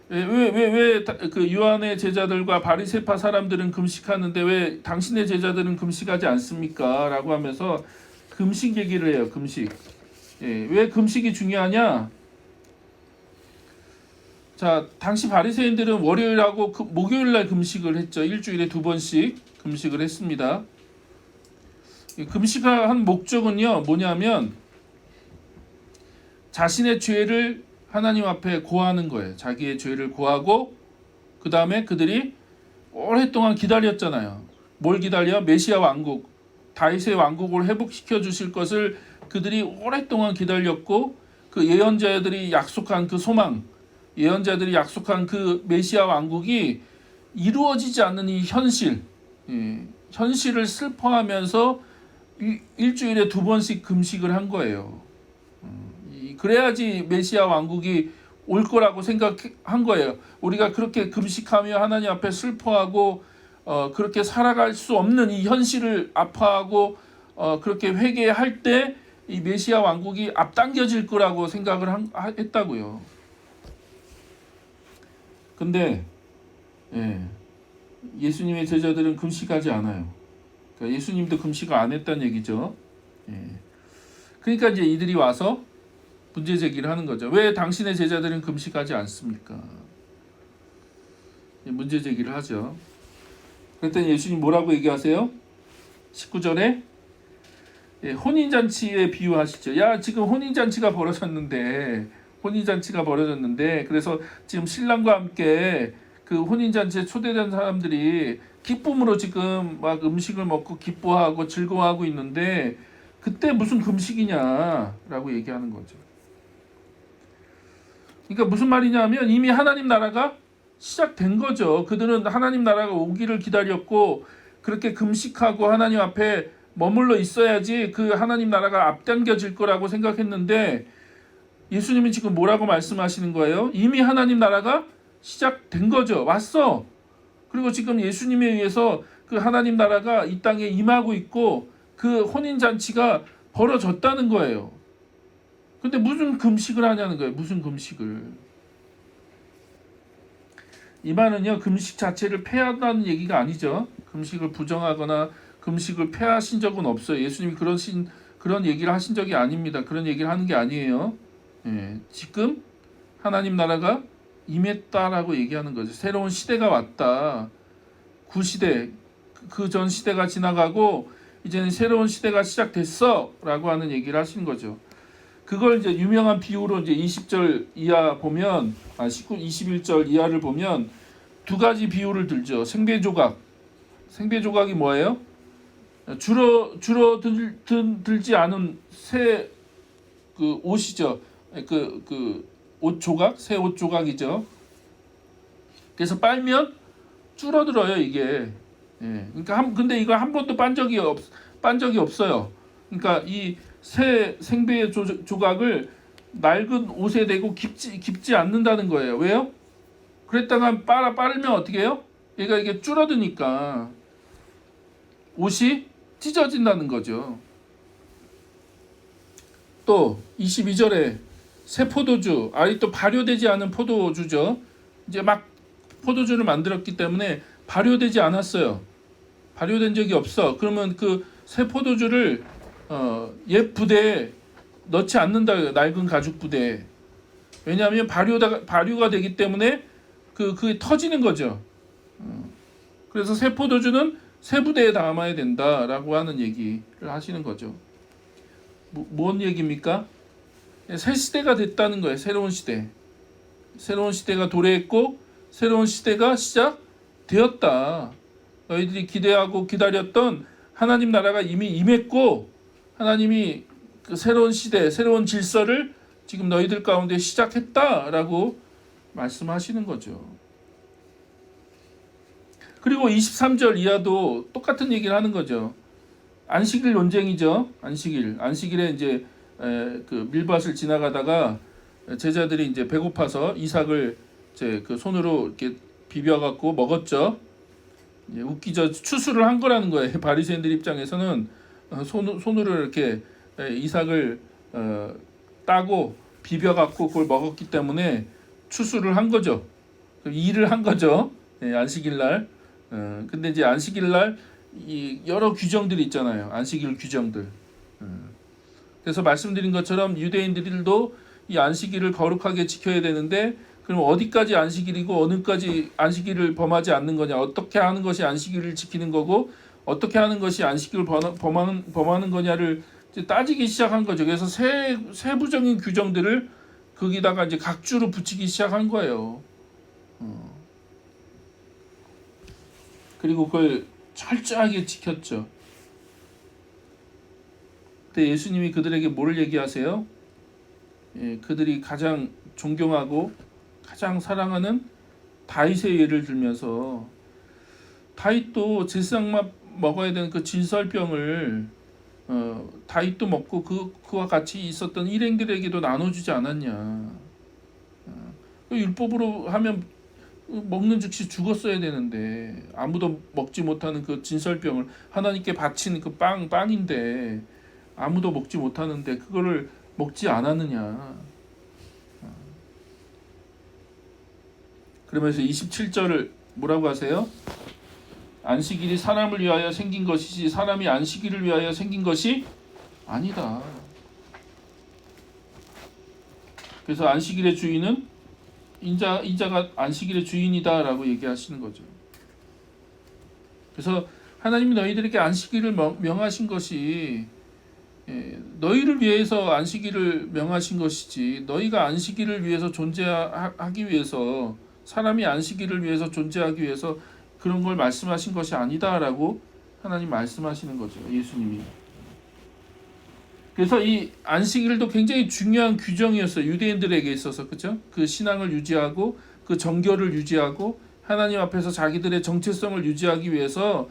그 요한의 제자들과 바리새파 사람들은 금식하는데 왜 당신의 제자들은 금식하지 않습니까? 라고 하면서 금식 얘기를 해요. 금식. 왜 금식이 중요하냐? 자, 당시 바리새인들은 월요일하고 목요일날 금식을 했죠. 일주일에 2번씩 금식을 했습니다. 금식을 한 목적은요, 뭐냐면 자신의 죄를 하나님 앞에 고하는 거예요. 자기의 죄를 고하고 그 다음에 그들이 오랫동안 기다렸잖아요. 뭘 기다려? 메시아 왕국, 다윗의 왕국을 회복시켜 주실 것을 그들이 오랫동안 기다렸고 그 예언자들이 약속한 그 소망, 예언자들이 약속한 그 메시아 왕국이 이루어지지 않는 이 현실, 현실을 슬퍼하면서 일주일에 2번씩 금식을 한 거예요. 그래야지 메시아 왕국이 올 거라고 생각한 거예요. 우리가 그렇게 금식하며 하나님 앞에 슬퍼하고 그렇게 살아갈 수 없는 이 현실을 아파하고 그렇게 회개할 때 이 메시아 왕국이 앞당겨질 거라고 생각을 했다고요. 근데 예수님의 제자들은 금식하지 않아요. 그러니까 예수님도 금식을 안 했다는 얘기죠. 그러니까 이제 이들이 와서 문제 제기를 하는 거죠. 왜 당신의 제자들은 금식하지 않습니까? 문제 제기를 하죠. 그랬더니 예수님 뭐라고 얘기하세요? 19절에 혼인잔치에 비유하시죠. 야, 지금 혼인잔치가 벌어졌는데 그래서 지금 신랑과 함께 그 혼인잔치에 초대된 사람들이 기쁨으로 지금 막 음식을 먹고 기뻐하고 즐거워하고 있는데 그때 무슨 금식이냐라고 얘기하는 거죠. 그러니까 무슨 말이냐면 이미 하나님 나라가 시작된 거죠. 그들은 하나님 나라가 오기를 기다렸고 그렇게 금식하고 하나님 앞에 머물러 있어야지 그 하나님 나라가 앞당겨질 거라고 생각했는데 예수님이 지금 뭐라고 말씀하시는 거예요? 이미 하나님 나라가 시작된 거죠. 왔어. 그리고 지금 예수님에 의해서 그 하나님 나라가 이 땅에 임하고 있고 그 혼인잔치가 벌어졌다는 거예요. 근데 무슨 금식을 하냐는 거예요. 무슨 금식을. 이 말은요, 금식 자체를 폐하다는 얘기가 아니죠. 금식을 부정하거나 금식을 폐하신 적은 없어요. 예수님이 그런 얘기를 하신 적이 아닙니다. 그런 얘기를 하는 게 아니에요. 지금 하나님 나라가 임했다라고 얘기하는 거죠. 새로운 시대가 왔다. 구시대, 그 전 시대가 지나가고 이제는 새로운 시대가 시작됐어라고 하는 얘기를 하시는 거죠. 그걸 이제 유명한 비유로 이제 20절 이하 보면 21절 이하를 보면 두 가지 비유를 들죠. 생배조각. 생배조각이 뭐예요? 줄어들지 않은 새 그 옷이죠. 그 옷 조각, 새 옷 조각이죠. 그래서 빨면 줄어들어요 이게. 그러니까 근데 이거 한 번도 빤 적이 없어요. 그러니까 이 새 생배의 조각을 낡은 옷에 대고 깊지 않는다는 거예요. 왜요? 그랬다가 빨면 어떻게 해요? 얘가 이게 줄어드니까 옷이 찢어진다는 거죠. 또 22절에 새 포도주, 아직도 발효되지 않은 포도주죠. 이제 막 포도주를 만들었기 때문에 발효되지 않았어요. 발효된 적이 없어. 그러면 그 새 포도주를 옛 부대에 넣지 않는다. 낡은 가죽 부대에. 왜냐하면 발효가 되기 때문에 그게 터지는 거죠. 그래서 새 포도주는 새 부대에 담아야 된다라고 하는 얘기를 하시는 거죠. 뭔 얘기입니까? 새 시대가 됐다는 거예요. 새로운 시대. 새로운 시대가 도래했고 새로운 시대가 시작되었다. 너희들이 기대하고 기다렸던 하나님 나라가 이미 임했고 하나님이 그 새로운 시대, 새로운 질서를 지금 너희들 가운데 시작했다라고 말씀하시는 거죠. 그리고 23절 이하도 똑같은 얘기를 하는 거죠. 안식일 논쟁이죠. 안식일에 이제 그 밀밭을 지나가다가 제자들이 이제 배고파서 이삭을 이제 그 손으로 이렇게 비벼갖고 먹었죠. 웃기죠. 추수를 한 거라는 거예요. 바리새인들 입장에서는 손으로 이렇게 이삭을 따고 비벼갖고 그걸 먹었기 때문에 추수를 한 거죠. 일을 한 거죠. 안식일 날. 근데 이제 안식일 날 이 여러 규정들이 있잖아요. 안식일 규정들. 그래서 말씀드린 것처럼 유대인들도 이 안식일을 거룩하게 지켜야 되는데 그럼 어디까지 안식일이고 어느까지 안식일을 범하지 않는 거냐, 어떻게 하는 것이 안식일을 지키는 거고 어떻게 하는 것이 안식일을 범하는 거냐를 이제 따지기 시작한 거죠. 그래서 세부적인 규정들을 거기다가 이제 각주로 붙이기 시작한 거예요. 그리고 그걸 철저하게 지켰죠. 그때 예수님이 그들에게 뭘 얘기하세요? 그들이 가장 존경하고 가장 사랑하는 다윗의 예를 들면서 다윗도 제사장 먹어야 되는 그 진설병을 다윗도 먹고 그와 같이 있었던 일행들에게도 나눠주지 않았냐. 율법으로 하면 먹는 즉시 죽었어야 되는데 아무도 먹지 못하는 그 진설병을 하나님께 바친 그 빵인데 아무도 먹지 못하는데 그거를 먹지 않았느냐. 그러면서 27절을 뭐라고 하세요? 안식일이 사람을 위하여 생긴 것이지 사람이 안식일을 위하여 생긴 것이 아니다. 그래서 안식일의 주인은 인자가 안식일의 주인이다라고 얘기하시는 거죠. 그래서 하나님이 너희들에게 안식일을 명하신 것이 너희를 위해서 안식일을 명하신 것이지 너희가 안식일을 위해서 존재하기 위해서 사람이 안식일을 위해서 존재하기 위해서 그런 걸 말씀하신 것이 아니다라고 하나님 말씀하시는 거죠. 예수님이. 그래서 이 안식일도 굉장히 중요한 규정이었어요. 유대인들에게 있어서. 그렇죠? 그 신앙을 유지하고 그 정결을 유지하고 하나님 앞에서 자기들의 정체성을 유지하기 위해서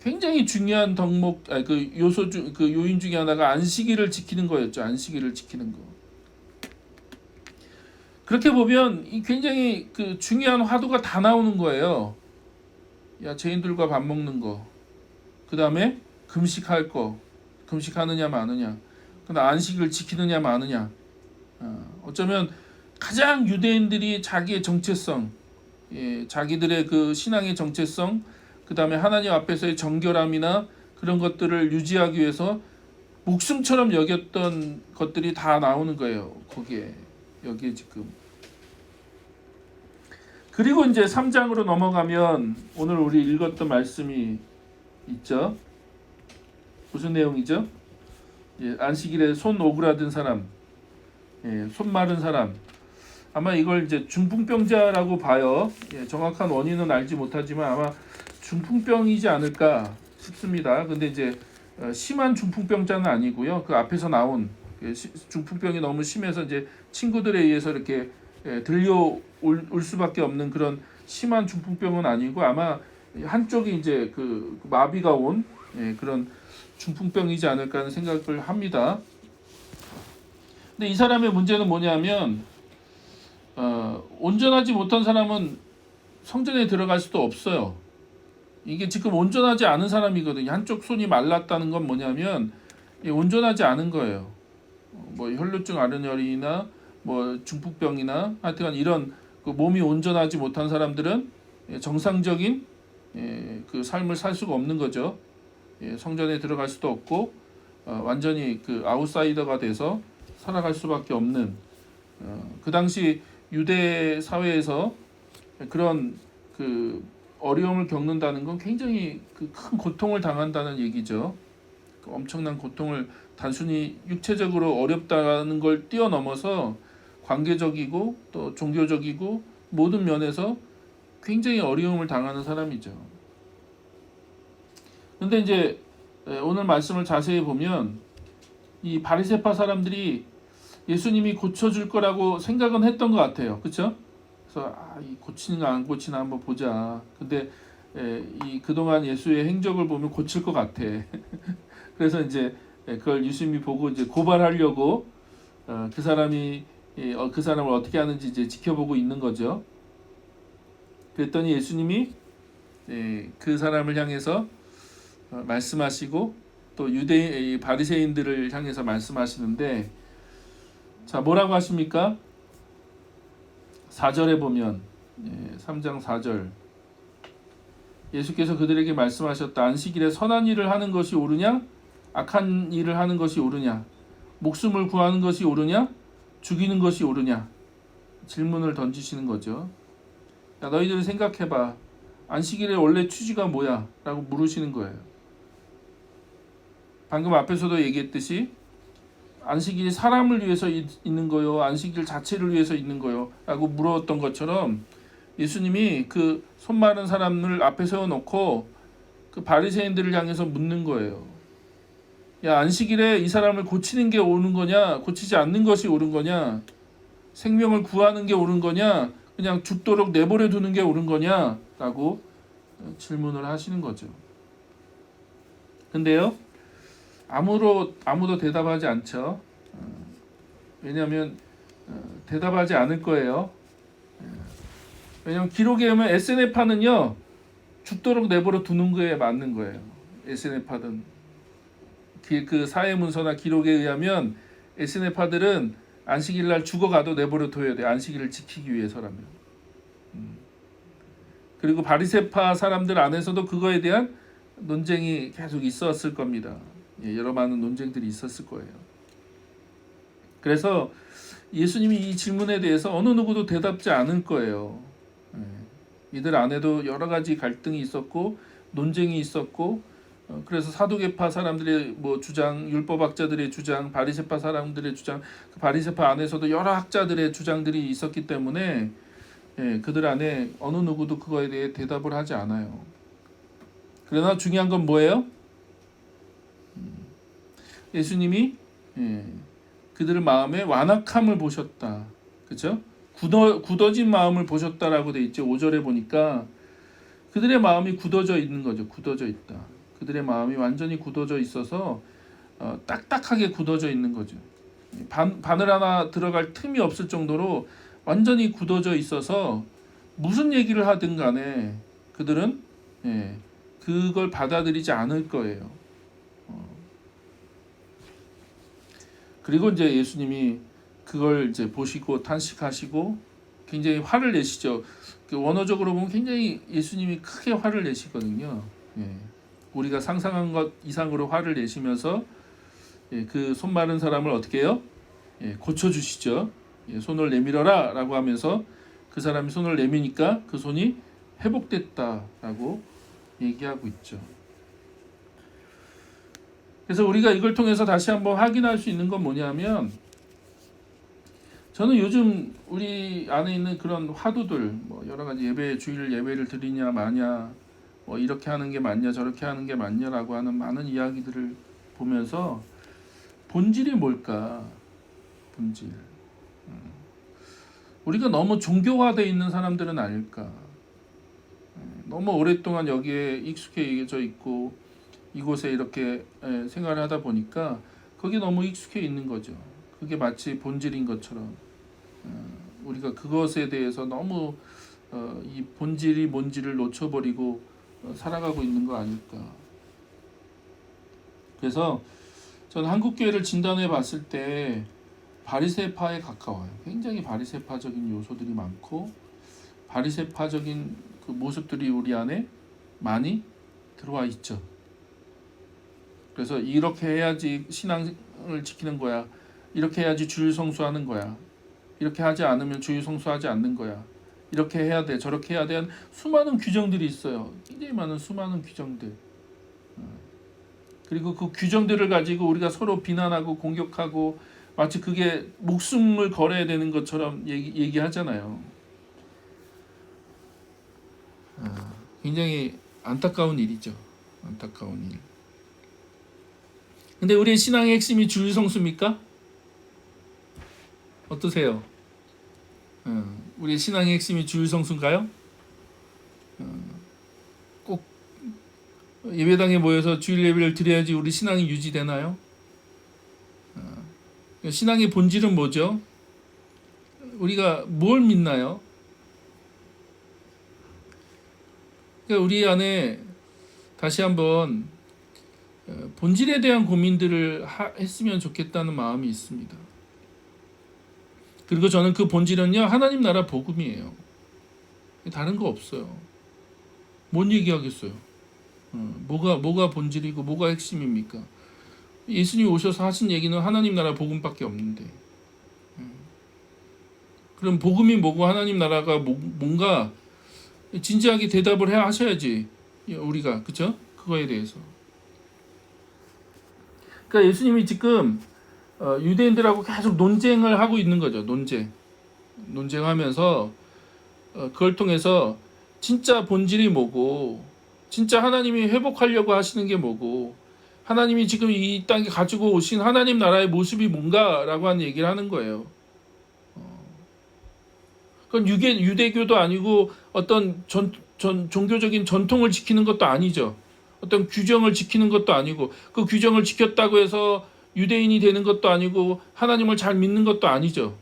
굉장히 중요한 그 요인 중에 하나가 안식일을 지키는 거였죠. 안식일을 지키는 거. 그렇게 보면 굉장히 그 중요한 화두가 다 나오는 거예요. 야, 죄인들과 밥 먹는 거. 그다음에 금식할 거. 금식하느냐 마느냐. 그다음 안식을 지키느냐 마느냐. 어쩌면 가장 유대인들이 자기의 정체성, 자기들의 그 신앙의 정체성, 그다음에 하나님 앞에서의 정결함이나 그런 것들을 유지하기 위해서 목숨처럼 여겼던 것들이 다 나오는 거예요. 거기에. 여기에 지금. 그리고 이제 3장으로 넘어가면 오늘 우리 읽었던 말씀이 있죠. 무슨 내용이죠? 예, 안식일에 손 오그라든 사람, 예, 손 마른 사람. 아마 이걸 이제 중풍병자라고 봐요. 예, 정확한 원인은 알지 못하지만 아마 중풍병이지 않을까 싶습니다. 근데 이제 심한 중풍병자는 아니고요. 그 앞에서 나온 중풍병이 너무 심해서 이제 친구들에 의해서 이렇게 들려올 수밖에 없는 그런 심한 중풍병은 아니고 아마 한쪽이 이제 그 마비가 온 그런 중풍병이지 않을까 하는 생각을 합니다. 근데 이 사람의 문제는 뭐냐면 온전하지 못한 사람은 성전에 들어갈 수도 없어요. 이게 지금 온전하지 않은 사람이거든요. 한쪽 손이 말랐다는 건 뭐냐면 온전하지 않은 거예요. 뭐 혈루증 아르혈이나 뭐 중풍병이나 하여튼 이런 그 몸이 온전하지 못한 사람들은 정상적인 그 삶을 살 수가 없는 거죠. 성전에 들어갈 수도 없고 완전히 그 아웃사이더가 돼서 살아갈 수밖에 없는 그 당시 유대 사회에서 그런 그 어려움을 겪는다는 건 굉장히 그 큰 고통을 당한다는 얘기죠. 그 엄청난 고통을 단순히 육체적으로 어렵다는 걸 뛰어넘어서 관계적이고 또 종교적이고 모든 면에서 굉장히 어려움을 당하는 사람이죠. 근데 이제 오늘 말씀을 자세히 보면 이 바리새파 사람들이 예수님이 고쳐줄 거라고 생각은 했던 것 같아요. 그렇죠? 그래서 이 고치는가 안 고치나 한번 보자. 근데 이 그동안 예수의 행적을 보면 고칠 것 같아. 그래서 이제 그걸 예수님이 보고 이제 고발하려고 그 사람이 그 사람을 어떻게 하는지 이제 지켜보고 있는 거죠. 그랬더니 예수님이 그 사람을 향해서 말씀하시고 또 유대 바리새인들을 향해서 말씀하시는데 자 뭐라고 하십니까? 4절에 보면 3장 4절 예수께서 그들에게 말씀하셨다. 안식일에 선한 일을 하는 것이 옳으냐? 악한 일을 하는 것이 옳으냐? 목숨을 구하는 것이 옳으냐? 죽이는 것이 옳으냐? 질문을 던지시는 거죠. 야, 너희들은 생각해봐. 안식일의 원래 취지가 뭐야? 라고 물으시는 거예요. 방금 앞에서도 얘기했듯이 안식일이 사람을 위해서 있는 거요? 안식일 자체를 위해서 있는 거요? 라고 물었던 것처럼 예수님이 그 손 마른 사람을 앞에 세워놓고 그 바리새인들을 향해서 묻는 거예요. 야, 안식일에 이 사람을 고치는 게 옳은 거냐? 고치지 않는 것이 옳은 거냐? 생명을 구하는 게 옳은 거냐? 그냥 죽도록 내버려 두는 게 옳은 거냐? 라고 질문을 하시는 거죠. 근데요, 아무도 대답하지 않죠. 왜냐하면 대답하지 않을 거예요. 왜냐하면 기록에 보면 에세네파는요 죽도록 내버려 두는 거에 맞는 거예요. 에세네파든 그 사회문서나 기록에 의하면 에세네파들은 안식일날 죽어가도 내버려 둬야 돼. 안식일을 지키기 위해서라면. 그리고 바리새파 사람들 안에서도 그거에 대한 논쟁이 계속 있었을 겁니다. 여러 많은 논쟁들이 있었을 거예요. 그래서 예수님이 이 질문에 대해서 어느 누구도 대답지 않을 거예요. 이들 안에도 여러 가지 갈등이 있었고 논쟁이 있었고 그래서 사두개파 사람들의 뭐 주장, 율법학자들의 주장, 바리새파 사람들의 주장, 그 바리새파 안에서도 여러 학자들의 주장들이 있었기 때문에 그들 안에 어느 누구도 그거에 대해 대답을 하지 않아요. 그러나 중요한 건 뭐예요? 예수님이 그들의 마음에 완악함을 보셨다. 그렇죠? 굳어진 마음을 보셨다라고 돼 있죠. 5절에 보니까 그들의 마음이 굳어져 있는 거죠. 굳어져 있다. 그들의 마음이 완전히 굳어져 있어서 딱딱하게 굳어져 있는 거죠. 바늘 하나 들어갈 틈이 없을 정도로 완전히 굳어져 있어서 무슨 얘기를 하든 간에 그들은 그걸 받아들이지 않을 거예요. 그리고 이제 예수님이 그걸 이제 보시고 탄식하시고 굉장히 화를 내시죠. 원어적으로 보면 굉장히 예수님이 크게 화를 내시거든요. 우리가 상상한 것 이상으로 화를 내시면서 그 손 마른 사람을 어떻게 해요? 고쳐주시죠. 손을 내밀어라 라고 하면서 그 사람이 손을 내미니까 그 손이 회복됐다라고 얘기하고 있죠. 그래서 우리가 이걸 통해서 다시 한번 확인할 수 있는 건 뭐냐면, 저는 요즘 우리 안에 있는 그런 화두들, 뭐 여러 가지 예배, 주일 예배를 드리냐 마냐, 뭐 이렇게 하는 게 맞냐 저렇게 하는 게 맞냐라고 하는 많은 이야기들을 보면서 본질이 뭘까? 본질. 우리가 너무 종교화되어 있는 사람들은 아닐까? 너무 오랫동안 여기에 익숙해져 있고 이곳에 이렇게 생활을 하다 보니까 거기에 너무 익숙해 있는 거죠. 그게 마치 본질인 것처럼 우리가 그것에 대해서 너무 이 본질이 뭔지를 놓쳐버리고 살아가고 있는 거 아닐까. 그래서 저는 한국교회를 진단해 봤을 때 바리새파에 가까워요. 굉장히 바리새파적인 요소들이 많고 바리새파적인 그 모습들이 우리 안에 많이 들어와 있죠. 그래서 이렇게 해야지 신앙을 지키는 거야. 이렇게 해야지 주일 성수하는 거야. 이렇게 하지 않으면 주일 성수하지 않는 거야. 이렇게 해야 돼. 저렇게 해야 돼. 수많은 규정들이 있어요. 굉장히 많은 수많은 규정들. 그리고 그 규정들을 가지고 우리가 서로 비난하고 공격하고 마치 그게 목숨을 걸어야 되는 것처럼 얘기하잖아요. 굉장히 안타까운 일이죠. 안타까운 일. 근데 우리의 신앙의 핵심이 주일 성수입니까? 어떠세요? 우리의 신앙의 핵심이 주일 성수인가요? 꼭 예배당에 모여서 주일 예배를 드려야지 우리 신앙이 유지되나요? 신앙의 본질은 뭐죠? 우리가 뭘 믿나요? 그러니까 우리 안에 다시 한번 본질에 대한 고민들을 했으면 좋겠다는 마음이 있습니다. 그리고 저는 그 본질은요, 하나님 나라 복음이에요. 다른 거 없어요. 뭔 얘기하겠어요? 뭐가 본질이고 뭐가 핵심입니까? 예수님이 오셔서 하신 얘기는 하나님 나라 복음밖에 없는데, 그럼 복음이 뭐고 하나님 나라가 뭔가 진지하게 대답을 하셔야지 우리가, 그쵸? 그거에 대해서. 그러니까 예수님이 지금 유대인들하고 계속 논쟁을 하고 있는 거죠. 논쟁하면서 그걸 통해서 진짜 본질이 뭐고, 진짜 하나님이 회복하려고 하시는 게 뭐고, 하나님이 지금 이 땅에 가지고 오신 하나님 나라의 모습이 뭔가라고 하는 얘기를 하는 거예요. 그건 유대교도 아니고 어떤 종교적인 전통을 지키는 것도 아니죠. 어떤 규정을 지키는 것도 아니고, 그 규정을 지켰다고 해서 유대인이 되는 것도 아니고 하나님을 잘 믿는 것도 아니죠.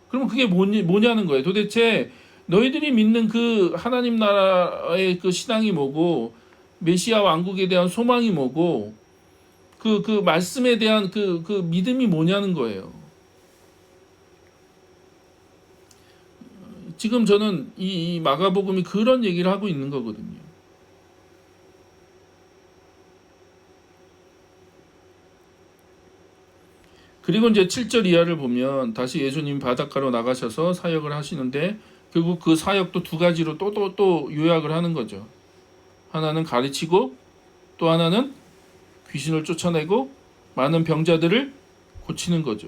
그러면 그게 뭐냐는 거예요. 도대체 너희들이 믿는 그 하나님 나라의 그 신앙이 뭐고, 메시아 왕국에 대한 소망이 뭐고, 그 말씀에 대한 그 믿음이 뭐냐는 거예요. 지금 저는 이 마가복음이 그런 얘기를 하고 있는 거거든요. 그리고 이제 7절 이하를 보면 다시 예수님 바닷가로 나가셔서 사역을 하시는데, 결국 그 사역도 두 가지로 또 요약을 하는 거죠. 하나는 가르치고, 또 하나는 귀신을 쫓아내고 많은 병자들을 고치는 거죠.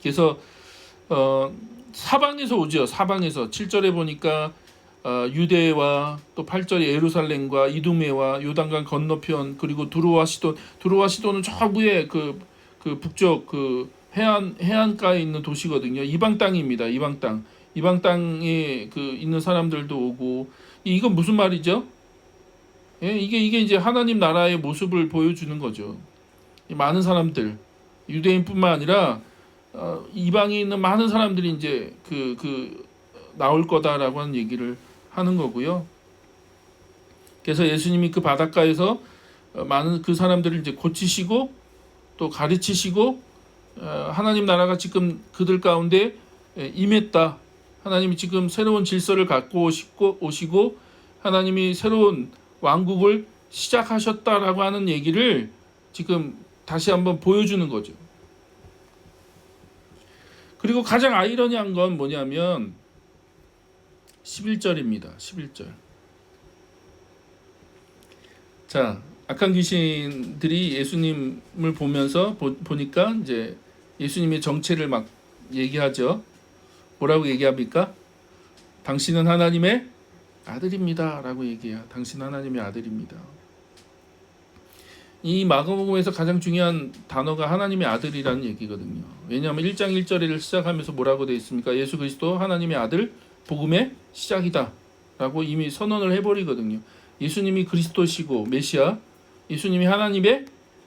그래서 사방에서 오죠. 사방에서 7절에 보니까 유대와 또 8절에 예루살렘과 이두메와 요단강 건너편, 그리고 두로와 시돈은 저 위에 그 북쪽 그 해안가에 있는 도시거든요. 이방 땅입니다. 이방 땅에 그 있는 사람들도 오고. 이건 무슨 말이죠? 예, 이게 이제 하나님 나라의 모습을 보여주는 거죠. 많은 사람들, 유대인뿐만 아니라 이방에 있는 많은 사람들이 이제 나올 거다라고 하는 얘기를 하는 거고요. 그래서 예수님이 그 바닷가에서 많은 그 사람들을 이제 고치시고 또 가르치시고, 하나님 나라가 지금 그들 가운데 임했다. 하나님이 지금 새로운 질서를 갖고 오시고 하나님이 새로운 왕국을 시작하셨다라고 하는 얘기를 지금 다시 한번 보여주는 거죠. 그리고 가장 아이러니한 건 뭐냐면 11절입니다. 11절. 자, 악한 귀신들이 예수님을 보면서 보니까 이제 예수님의 정체를 막 얘기하죠. 뭐라고 얘기합니까? 당신은 하나님의 아들입니다 라고 얘기해요. 당신 하나님의 아들입니다. 이 마가복음에서 가장 중요한 단어가 하나님의 아들이라는 얘기거든요. 왜냐하면 1장 1절을 시작하면서 뭐라고 되어 있습니까? 예수 그리스도 하나님의 아들, 복음의 시작이다 라고 이미 선언을 해버리거든요. 예수님이 그리스도시고 메시아, 예수님이 하나님의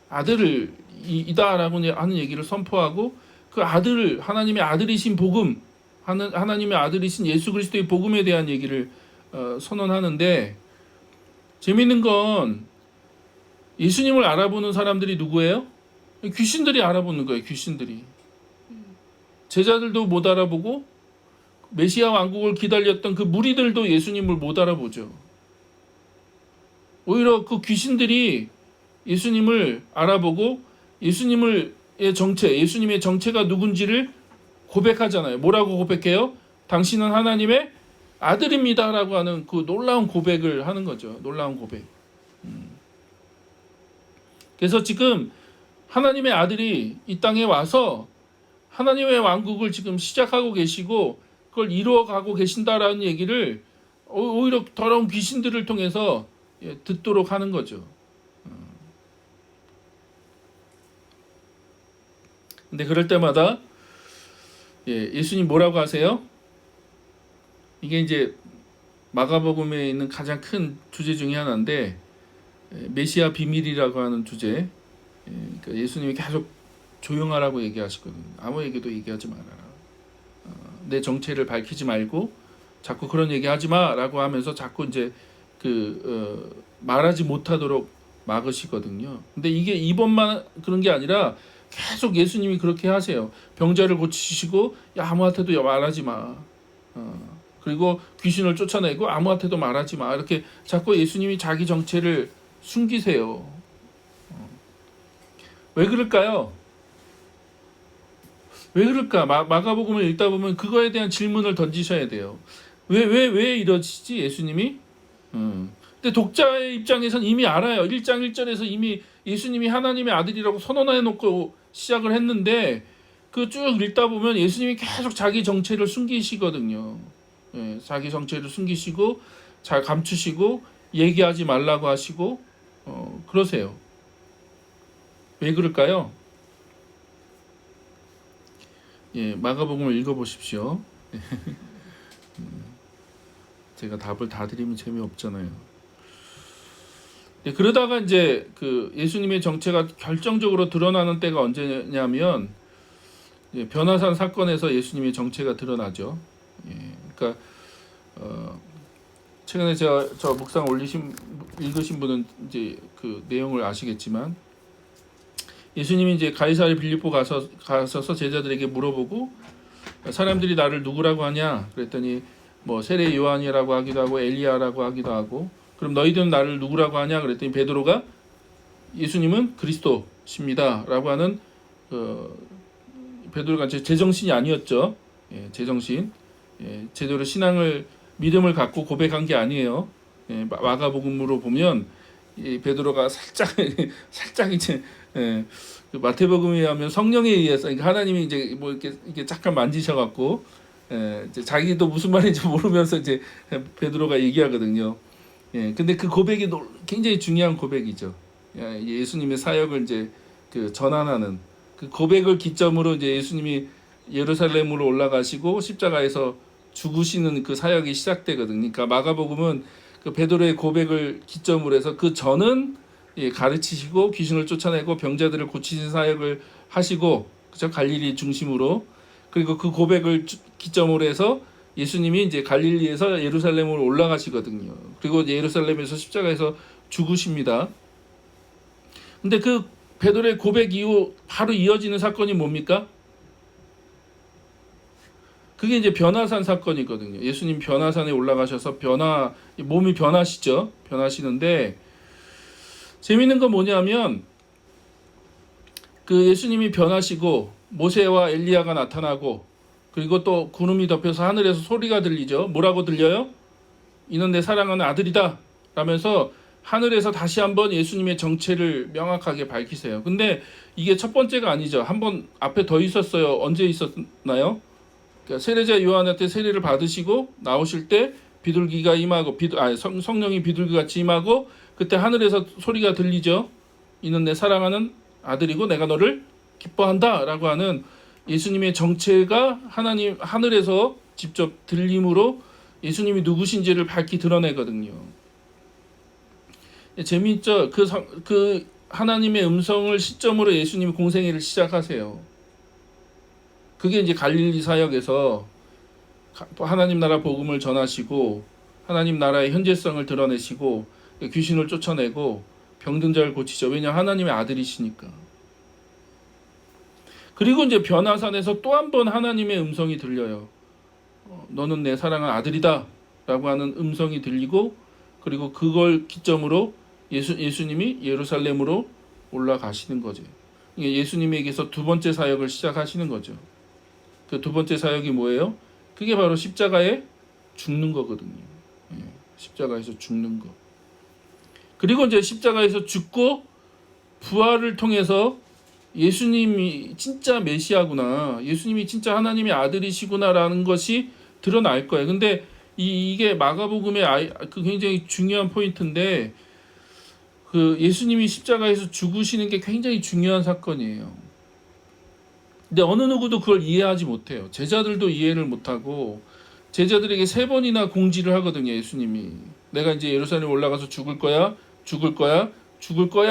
아들이다 라고 하는 얘기를 선포하고, 그 아들, 하나님의 아들이신 복음, 하나님의 아들이신 예수 그리스도의 복음에 대한 얘기를 선언하는데, 재밌는 건 예수님을 알아보는 사람들이 누구예요? 귀신들이 알아보는 거예요. 귀신들이. 제자들도 못 알아보고 메시아 왕국을 기다렸던 그 무리들도 예수님을 못 알아보죠. 오히려 그 귀신들이 예수님을 알아보고 예수님의 정체가 누군지를 고백하잖아요. 뭐라고 고백해요? 당신은 하나님의 아들입니다 라고 하는 그 놀라운 고백을 하는 거죠. 놀라운 고백. 그래서 지금 하나님의 아들이 이 땅에 와서 하나님의 왕국을 지금 시작하고 계시고 그걸 이루어가고 계신다라는 얘기를 오히려 더러운 귀신들을 통해서 듣도록 하는 거죠. 근데 그럴 때마다 예수님 뭐라고 하세요? 이게 이제 마가복음에 있는 가장 큰 주제 중에 하나인데, 메시아 비밀이라고 하는 주제. 그러니까 예수님이 계속 조용하라고 얘기하시거든요. 아무 얘기도 얘기하지 말아라. 내 정체를 밝히지 말고 자꾸 그런 얘기하지 마라고 하면서 자꾸 이제 말하지 못하도록 막으시거든요. 근데 이게 이번만 그런 게 아니라 계속 예수님이 그렇게 하세요. 병자를 고치시고 아무한테도 말하지 마. 그리고 귀신을 쫓아내고 아무한테도 말하지 마. 이렇게 자꾸 예수님이 자기 정체를 숨기세요. 왜 그럴까요? 왜 그럴까? 마가복음을 읽다 보면 그거에 대한 질문을 던지셔야 돼요. 왜 이러시지 예수님이? 근데 독자의 입장에서는 이미 알아요. 1장 1절에서 이미 예수님이 하나님의 아들이라고 선언해놓고 시작을 했는데, 그 쭉 읽다 보면 예수님이 계속 자기 정체를 숨기시거든요. 자기 정체를 숨기시고 잘 감추시고 얘기하지 말라고 하시고 그러세요. 왜 그럴까요? 마가복음을 읽어보십시오. 제가 답을 다 드리면 재미없잖아요. 그러다가 이제 그 예수님의 정체가 결정적으로 드러나는 때가 언제냐면 변화산 사건에서 예수님의 정체가 드러나죠. 그러니까 최근에 제가 저 묵상 읽으신 분은 이제 그 내용을 아시겠지만, 예수님이 이제 가이사랴 빌립보 가셔서 제자들에게 물어보고, 사람들이 나를 누구라고 하냐? 그랬더니 뭐 세례 요한이라고 하기도 하고 엘리야라고 하기도 하고, 그럼 너희들은 나를 누구라고 하냐? 그랬더니 베드로가 예수님은 그리스도십니다라고 하는, 베드로가 제정신이 아니었죠. 제정신. 제대로 믿음을 갖고 고백한 게 아니에요. 마가복음으로 보면 베드로가 살짝 이제 마태복음에 하면 성령에 의해서, 그러니까 하나님이 이제 뭐 이렇게 잠깐 만지셔갖고 이제 자기도 무슨 말인지 모르면서 이제 베드로가 얘기하거든요. 근데 그 고백이 굉장히 중요한 고백이죠. 예수님의 사역을 이제 그 전환하는 그 고백을 기점으로 이제 예수님이 예루살렘으로 올라가시고 십자가에서 죽으시는 그 사역이 시작되거든요. 그러니까 마가복음은 그 베드로의 고백을 기점으로 해서 그 전은 가르치시고 귀신을 쫓아내고 병자들을 고치신 사역을 하시고, 그죠? 갈릴리 중심으로. 그리고 그 고백을 기점으로 해서 예수님이 이제 갈릴리에서 예루살렘으로 올라가시거든요. 그리고 예루살렘에서 십자가에서 죽으십니다. 근데 그 베드로의 고백 이후 바로 이어지는 사건이 뭡니까? 그게 이제 변화산 사건이거든요. 예수님 변화산에 올라가셔서 몸이 변하시죠. 변하시는데, 재밌는 건 뭐냐면 그 예수님이 변하시고 모세와 엘리야가 나타나고 그리고 또 구름이 덮여서 하늘에서 소리가 들리죠. 뭐라고 들려요? 이는 내 사랑하는 아들이다 라면서 하늘에서 다시 한번 예수님의 정체를 명확하게 밝히세요. 근데 이게 첫 번째가 아니죠. 한번 앞에 더 있었어요. 언제 있었나요? 그러니까 세례자 요한한테 세례를 받으시고 나오실 때 비둘기가 임하고 성령이 비둘기같이 임하고 그때 하늘에서 소리가 들리죠. 이는 내 사랑하는 아들이고 내가 너를 기뻐한다 라고 하는 예수님의 정체가 하나님 하늘에서 직접 들림으로 예수님이 누구신지를 밝히 드러내거든요. 재미있죠? 그 하나님의 음성을 시점으로 예수님이 공생애를 시작하세요. 그게 이제 갈릴리 사역에서 하나님 나라 복음을 전하시고 하나님 나라의 현재성을 드러내시고 귀신을 쫓아내고 병든 자를 고치죠. 왜냐 하나님의 아들이시니까. 그리고 이제 변화산에서 또 한 번 하나님의 음성이 들려요. 너는 내 사랑하는 아들이다 라고 하는 음성이 들리고 그리고 그걸 기점으로 예수님이 예루살렘으로 올라가시는 거죠. 예수님에게서 두 번째 사역을 시작하시는 거죠. 그 두 번째 사역이 뭐예요? 그게 바로 십자가에 죽는 거거든요. 십자가에서 죽는 거. 그리고 이제 십자가에서 죽고 부활을 통해서 예수님이 진짜 메시아구나, 예수님이 진짜 하나님의 아들이시구나라는 것이 드러날 거예요. 근데 이게 마가복음의 그 굉장히 중요한 포인트인데 그 예수님이 십자가에서 죽으시는 게 굉장히 중요한 사건이에요. 근데 어느 누구도 그걸 이해하지 못해요. 제자들도 이해를 못하고 제자들에게 3번이나 공지를 하거든요. 예수님이 내가 이제 예루살렘 올라가서 죽을 거야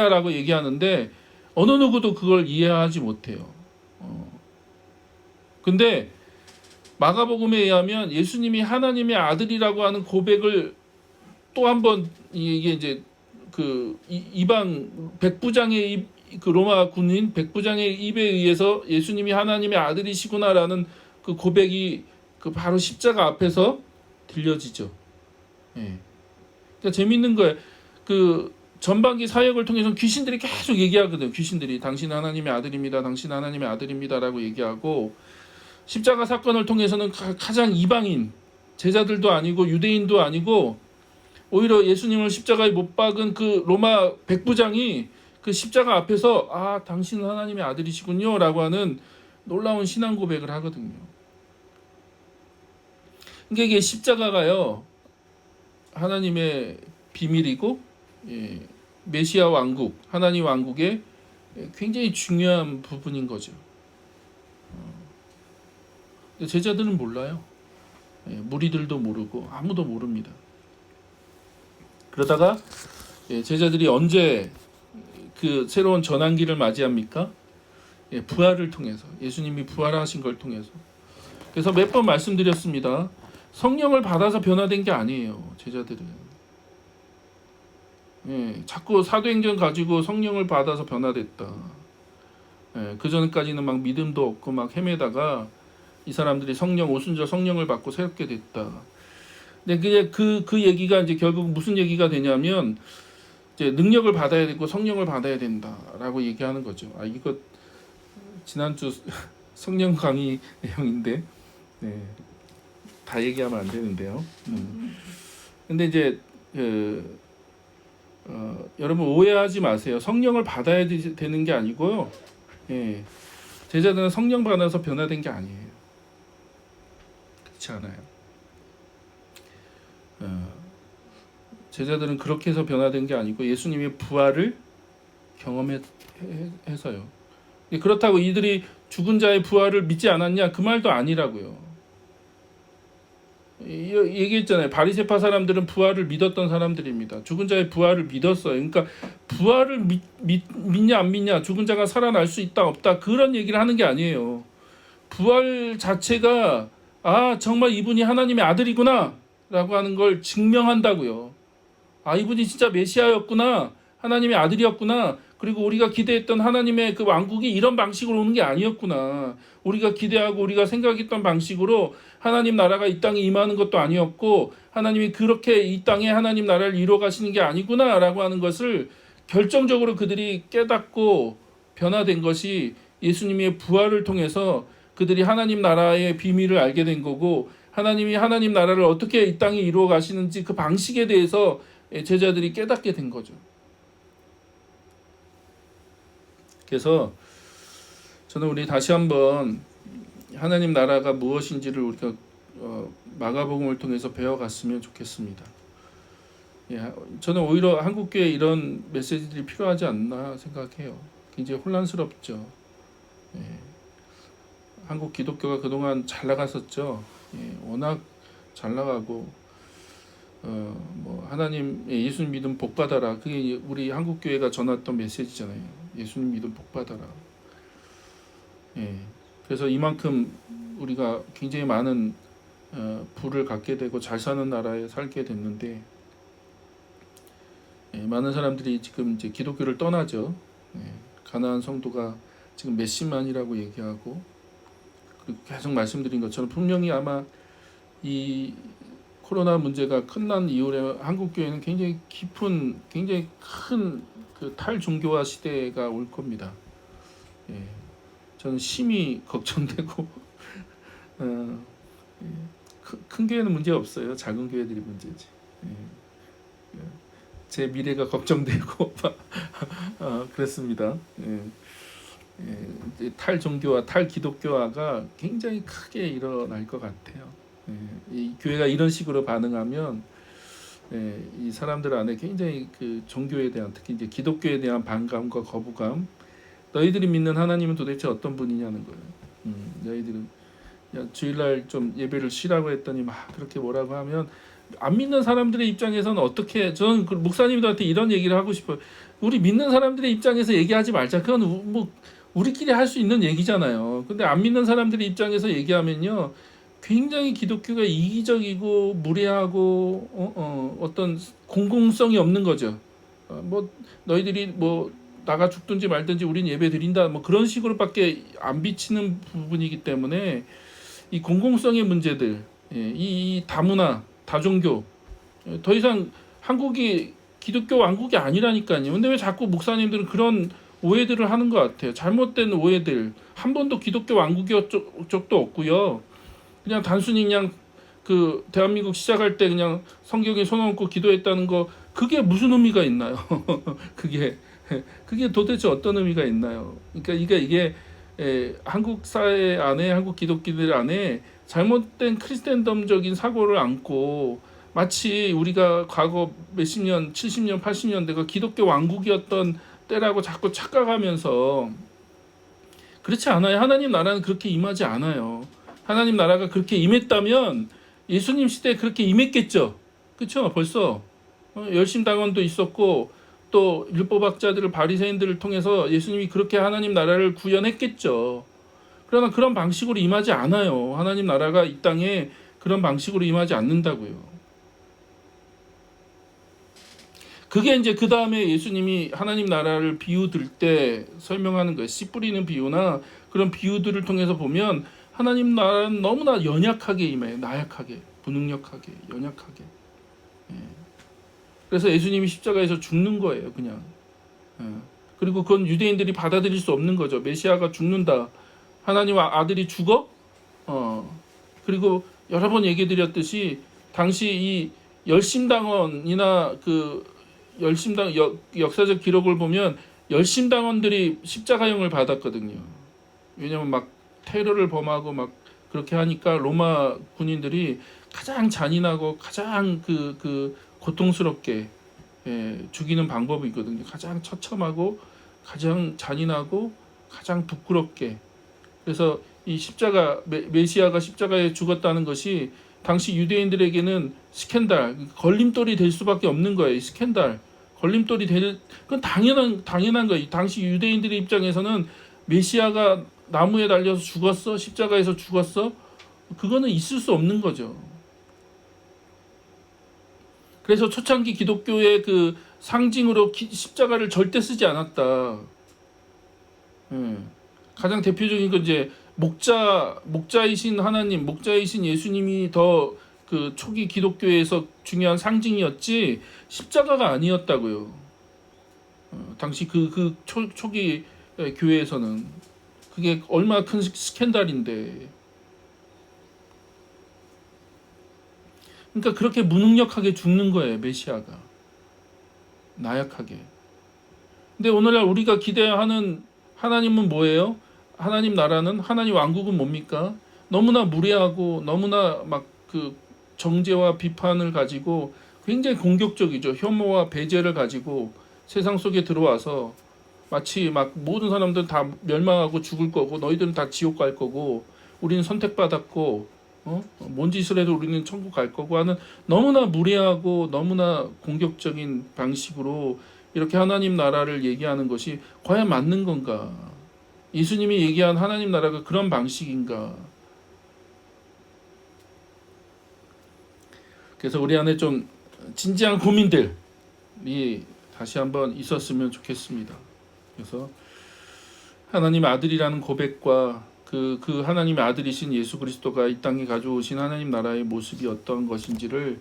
라고 얘기하는데 어느 누구도 그걸 이해하지 못해요. 근데 마가복음에 의하면 예수님이 하나님의 아들이라고 하는 고백을 또 한 번 이게 이제 그 이방 백부장의 그 로마 군인 백부장의 입에 의해서 예수님이 하나님의 아들이시구나라는 그 고백이 그 바로 십자가 앞에서 들려지죠. 그러니까 재밌는 거예요. 그 전반기 사역을 통해서 귀신들이 계속 얘기하거든요. 귀신들이 당신 하나님의 아들입니다. 당신 하나님의 아들입니다라고 얘기하고 십자가 사건을 통해서는 가장 이방인 제자들도 아니고 유대인도 아니고 오히려 예수님을 십자가에 못 박은 그 로마 백부장이 그 십자가 앞에서 당신은 하나님의 아들이시군요 라고 하는 놀라운 신앙 고백을 하거든요. 그러니까 이게 십자가가요 하나님의 비밀이고 메시아 왕국, 하나님 왕국의 굉장히 중요한 부분인 거죠. 제자들은 몰라요. 무리들도 모르고 아무도 모릅니다. 그러다가 제자들이 언제 그 새로운 전환기를 맞이합니까? 부활을 통해서, 예수님이 부활하신 걸 통해서. 그래서 몇 번 말씀드렸습니다. 성령을 받아서 변화된 게 아니에요. 제자들은. 자꾸 사도행전 가지고 성령을 받아서 변화됐다. 그 전까지는 막 믿음도 없고 막 헤매다가 이 사람들이 오순절 성령을 받고 새롭게 됐다. 근데 그 얘기가 이제 결국 무슨 얘기가 되냐면 이제 능력을 받아야 되고 성령을 받아야 된다라고 얘기하는 거죠. 이거 지난주 성령 강의 내용인데 다 얘기하면 안 되는데요. 근데 이제 여러분 오해하지 마세요. 성령을 받아야 되는 게 아니고요. 제자들은 성령 받아서 변화된 게 아니에요. 그렇지 않아요. 제자들은 그렇게 해서 변화된 게 아니고 예수님의 부활을 경험해서요. 그렇다고 이들이 죽은 자의 부활을 믿지 않았냐? 그 말도 아니라고요. 얘기했잖아요. 바리새파 사람들은 부활을 믿었던 사람들입니다. 죽은 자의 부활을 믿었어요. 그러니까 부활을 믿냐 안 믿냐, 죽은 자가 살아날 수 있다 없다 그런 얘기를 하는 게 아니에요. 부활 자체가 정말 이분이 하나님의 아들이구나 라고 하는 걸 증명한다고요. 이분이 진짜 메시아였구나, 하나님의 아들이었구나, 그리고 우리가 기대했던 하나님의 그 왕국이 이런 방식으로 오는 게 아니었구나, 우리가 기대하고 우리가 생각했던 방식으로 하나님 나라가 이 땅에 임하는 것도 아니었고 하나님이 그렇게 이 땅에 하나님 나라를 이루어 가시는 게 아니구나 라고 하는 것을 결정적으로 그들이 깨닫고 변화된 것이 예수님의 부활을 통해서 그들이 하나님 나라의 비밀을 알게 된 거고 하나님이 하나님 나라를 어떻게 이 땅에 이루어 가시는지 그 방식에 대해서 제자들이 깨닫게 된 거죠. 그래서 저는 우리 다시 한번 하나님 나라가 무엇인지를 우리가 마가복음을 통해서 배워갔으면 좋겠습니다. 예, 저는 오히려 한국교회에 이런 메시지들이 필요하지 않나 생각해요. 굉장히 혼란스럽죠. 예, 한국 기독교가 그동안 잘 나갔었죠. 예, 워낙 잘 나가고 뭐 하나님 예수님 믿음 복 받아라. 그게 우리 한국 교회가 전했던 메시지잖아요. 예수님 믿음 복 받아라. 예, 그래서 이만큼 우리가 굉장히 많은 부를 갖게 되고 잘 사는 나라에 살게 됐는데 예, 많은 사람들이 지금 이제 기독교를 떠나죠. 예, 가나안 성도가 지금 몇십만이라고 얘기하고 계속 말씀드린 것처럼 분명히 아마 이 코로나 문제가 끝난 이후에 한국 교회는 굉장히 깊은, 굉장히 큰 그 탈종교화 시대가 올 겁니다. 예, 저는 심히 걱정되고 큰 교회는 문제 없어요. 작은 교회들이 문제지. 예, 제 미래가 걱정되고 그랬습니다. 예. 예, 탈종교화, 탈기독교화가 굉장히 크게 일어날 것 같아요. 예, 이 교회가 이런 식으로 반응하면 예, 이 사람들 안에 굉장히 그 종교에 대한 특히 이제 기독교에 대한 반감과 거부감, 너희들이 믿는 하나님은 도대체 어떤 분이냐는 거예요. 너희들은 야, 주일날 좀 예배를 쉬라고 했더니 막 그렇게 뭐라고 하면 안 믿는 사람들의 입장에서는 어떻게 저는 그 목사님들한테 이런 얘기를 하고 싶어요. 우리 믿는 사람들의 입장에서 얘기하지 말자. 그건 뭐 우리끼리 할 수 있는 얘기잖아요. 근데 안 믿는 사람들의 입장에서 얘기하면요, 굉장히 기독교가 이기적이고 무례하고 어떤 공공성이 없는 거죠. 뭐 너희들이 뭐 나가 죽든지 말든지 우린 예배 드린다 뭐 그런 식으로밖에 안 비치는 부분이기 때문에 이 공공성의 문제들, 예, 이 다문화, 다종교 더 이상 한국이 기독교 왕국이 아니라니까요. 근데 왜 자꾸 목사님들은 그런 오해들을 하는 것 같아요. 잘못된 오해들. 한 번도 기독교 왕국이었 적도 없고요. 그냥 단순히 그냥 그 대한민국 시작할 때 그냥 성경에 손 얹고 기도했다는 거 그게 무슨 의미가 있나요? 그게 도대체 어떤 의미가 있나요? 그러니까 이게 한국 사회 안에 한국 기독교들 안에 잘못된 크리스텐덤적인 사고를 안고 마치 우리가 과거 몇십 년, 70년, 80년대가 기독교 왕국이었던 때라고 자꾸 착각하면서 그렇지 않아요. 하나님 나라는 그렇게 임하지 않아요. 하나님 나라가 그렇게 임했다면 예수님 시대에 그렇게 임했겠죠. 그렇죠? 벌써 열심당원도 있었고 또 율법학자들을 바리새인들을 통해서 예수님이 그렇게 하나님 나라를 구현했겠죠. 그러나 그런 방식으로 임하지 않아요. 하나님 나라가 이 땅에 그런 방식으로 임하지 않는다고요. 그게 이제 그 다음에 예수님이 하나님 나라를 비유 들 때 설명하는 거예요. 씨 뿌리는 비유나 그런 비유들을 통해서 보면 하나님 나라는 너무나 연약하게 임해요. 나약하게, 무능력하게, 연약하게. 예. 그래서 예수님이 십자가에서 죽는 거예요. 그냥. 예. 그리고 그건 유대인들이 받아들일 수 없는 거죠. 메시아가 죽는다. 하나님 아들이 죽어? 그리고 여러 번 얘기해 드렸듯이 당시 이 열심당원이나 그 열심당 역사적 기록을 보면 열심당원들이 십자가형을 받았거든요. 왜냐하면 막 테러를 범하고 막 그렇게 하니까 로마 군인들이 가장 잔인하고 가장 그 고통스럽게 죽이는 방법이 있거든요. 가장 처참하고 가장 잔인하고 가장 부끄럽게. 그래서 이 십자가 메시아가 십자가에 죽었다는 것이 당시 유대인들에게는 스캔들, 걸림돌이 될 수밖에 없는 거예요. 이 스캔들, 걸림돌이 그건 당연한 거예요. 당시 유대인들의 입장에서는 메시아가 나무에 달려서 죽었어, 십자가에서 죽었어, 그거는 있을 수 없는 거죠. 그래서 초창기 기독교의 그 상징으로 십자가를 절대 쓰지 않았다. 가장 대표적인 건 이제 목자이신 하나님, 목자이신 예수님이 더 그 초기 기독교에서 중요한 상징이었지 십자가가 아니었다고요. 당시 초기 교회에서는 그게 얼마나 큰 스캔들인데. 그러니까 그렇게 무능력하게 죽는 거예요, 메시아가. 나약하게. 근데 오늘날 우리가 기대하는 하나님은 뭐예요? 하나님 나라는, 하나님 왕국은 뭡니까? 너무나 무례하고 너무나 막 그 정죄와 비판을 가지고 굉장히 공격적이죠. 혐오와 배제를 가지고 세상 속에 들어와서 마치 막 모든 사람들은 다 멸망하고 죽을 거고 너희들은 다 지옥 갈 거고 우리는 선택받았고 뭔 짓을 해도 우리는 천국 갈 거고 하는 너무나 무례하고 너무나 공격적인 방식으로 이렇게 하나님 나라를 얘기하는 것이 과연 맞는 건가? 예수님이 얘기한 하나님 나라가 그런 방식인가? 그래서 우리 안에 좀 진지한 고민들이 다시 한번 있었으면 좋겠습니다. 그래서 하나님의 아들이라는 고백과 그 하나님의 아들이신 예수 그리스도가 이 땅에 가져오신 하나님 나라의 모습이 어떤 것인지를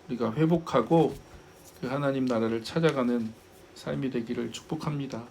우리가 회복하고 그 하나님 나라를 찾아가는 삶이 되기를 축복합니다.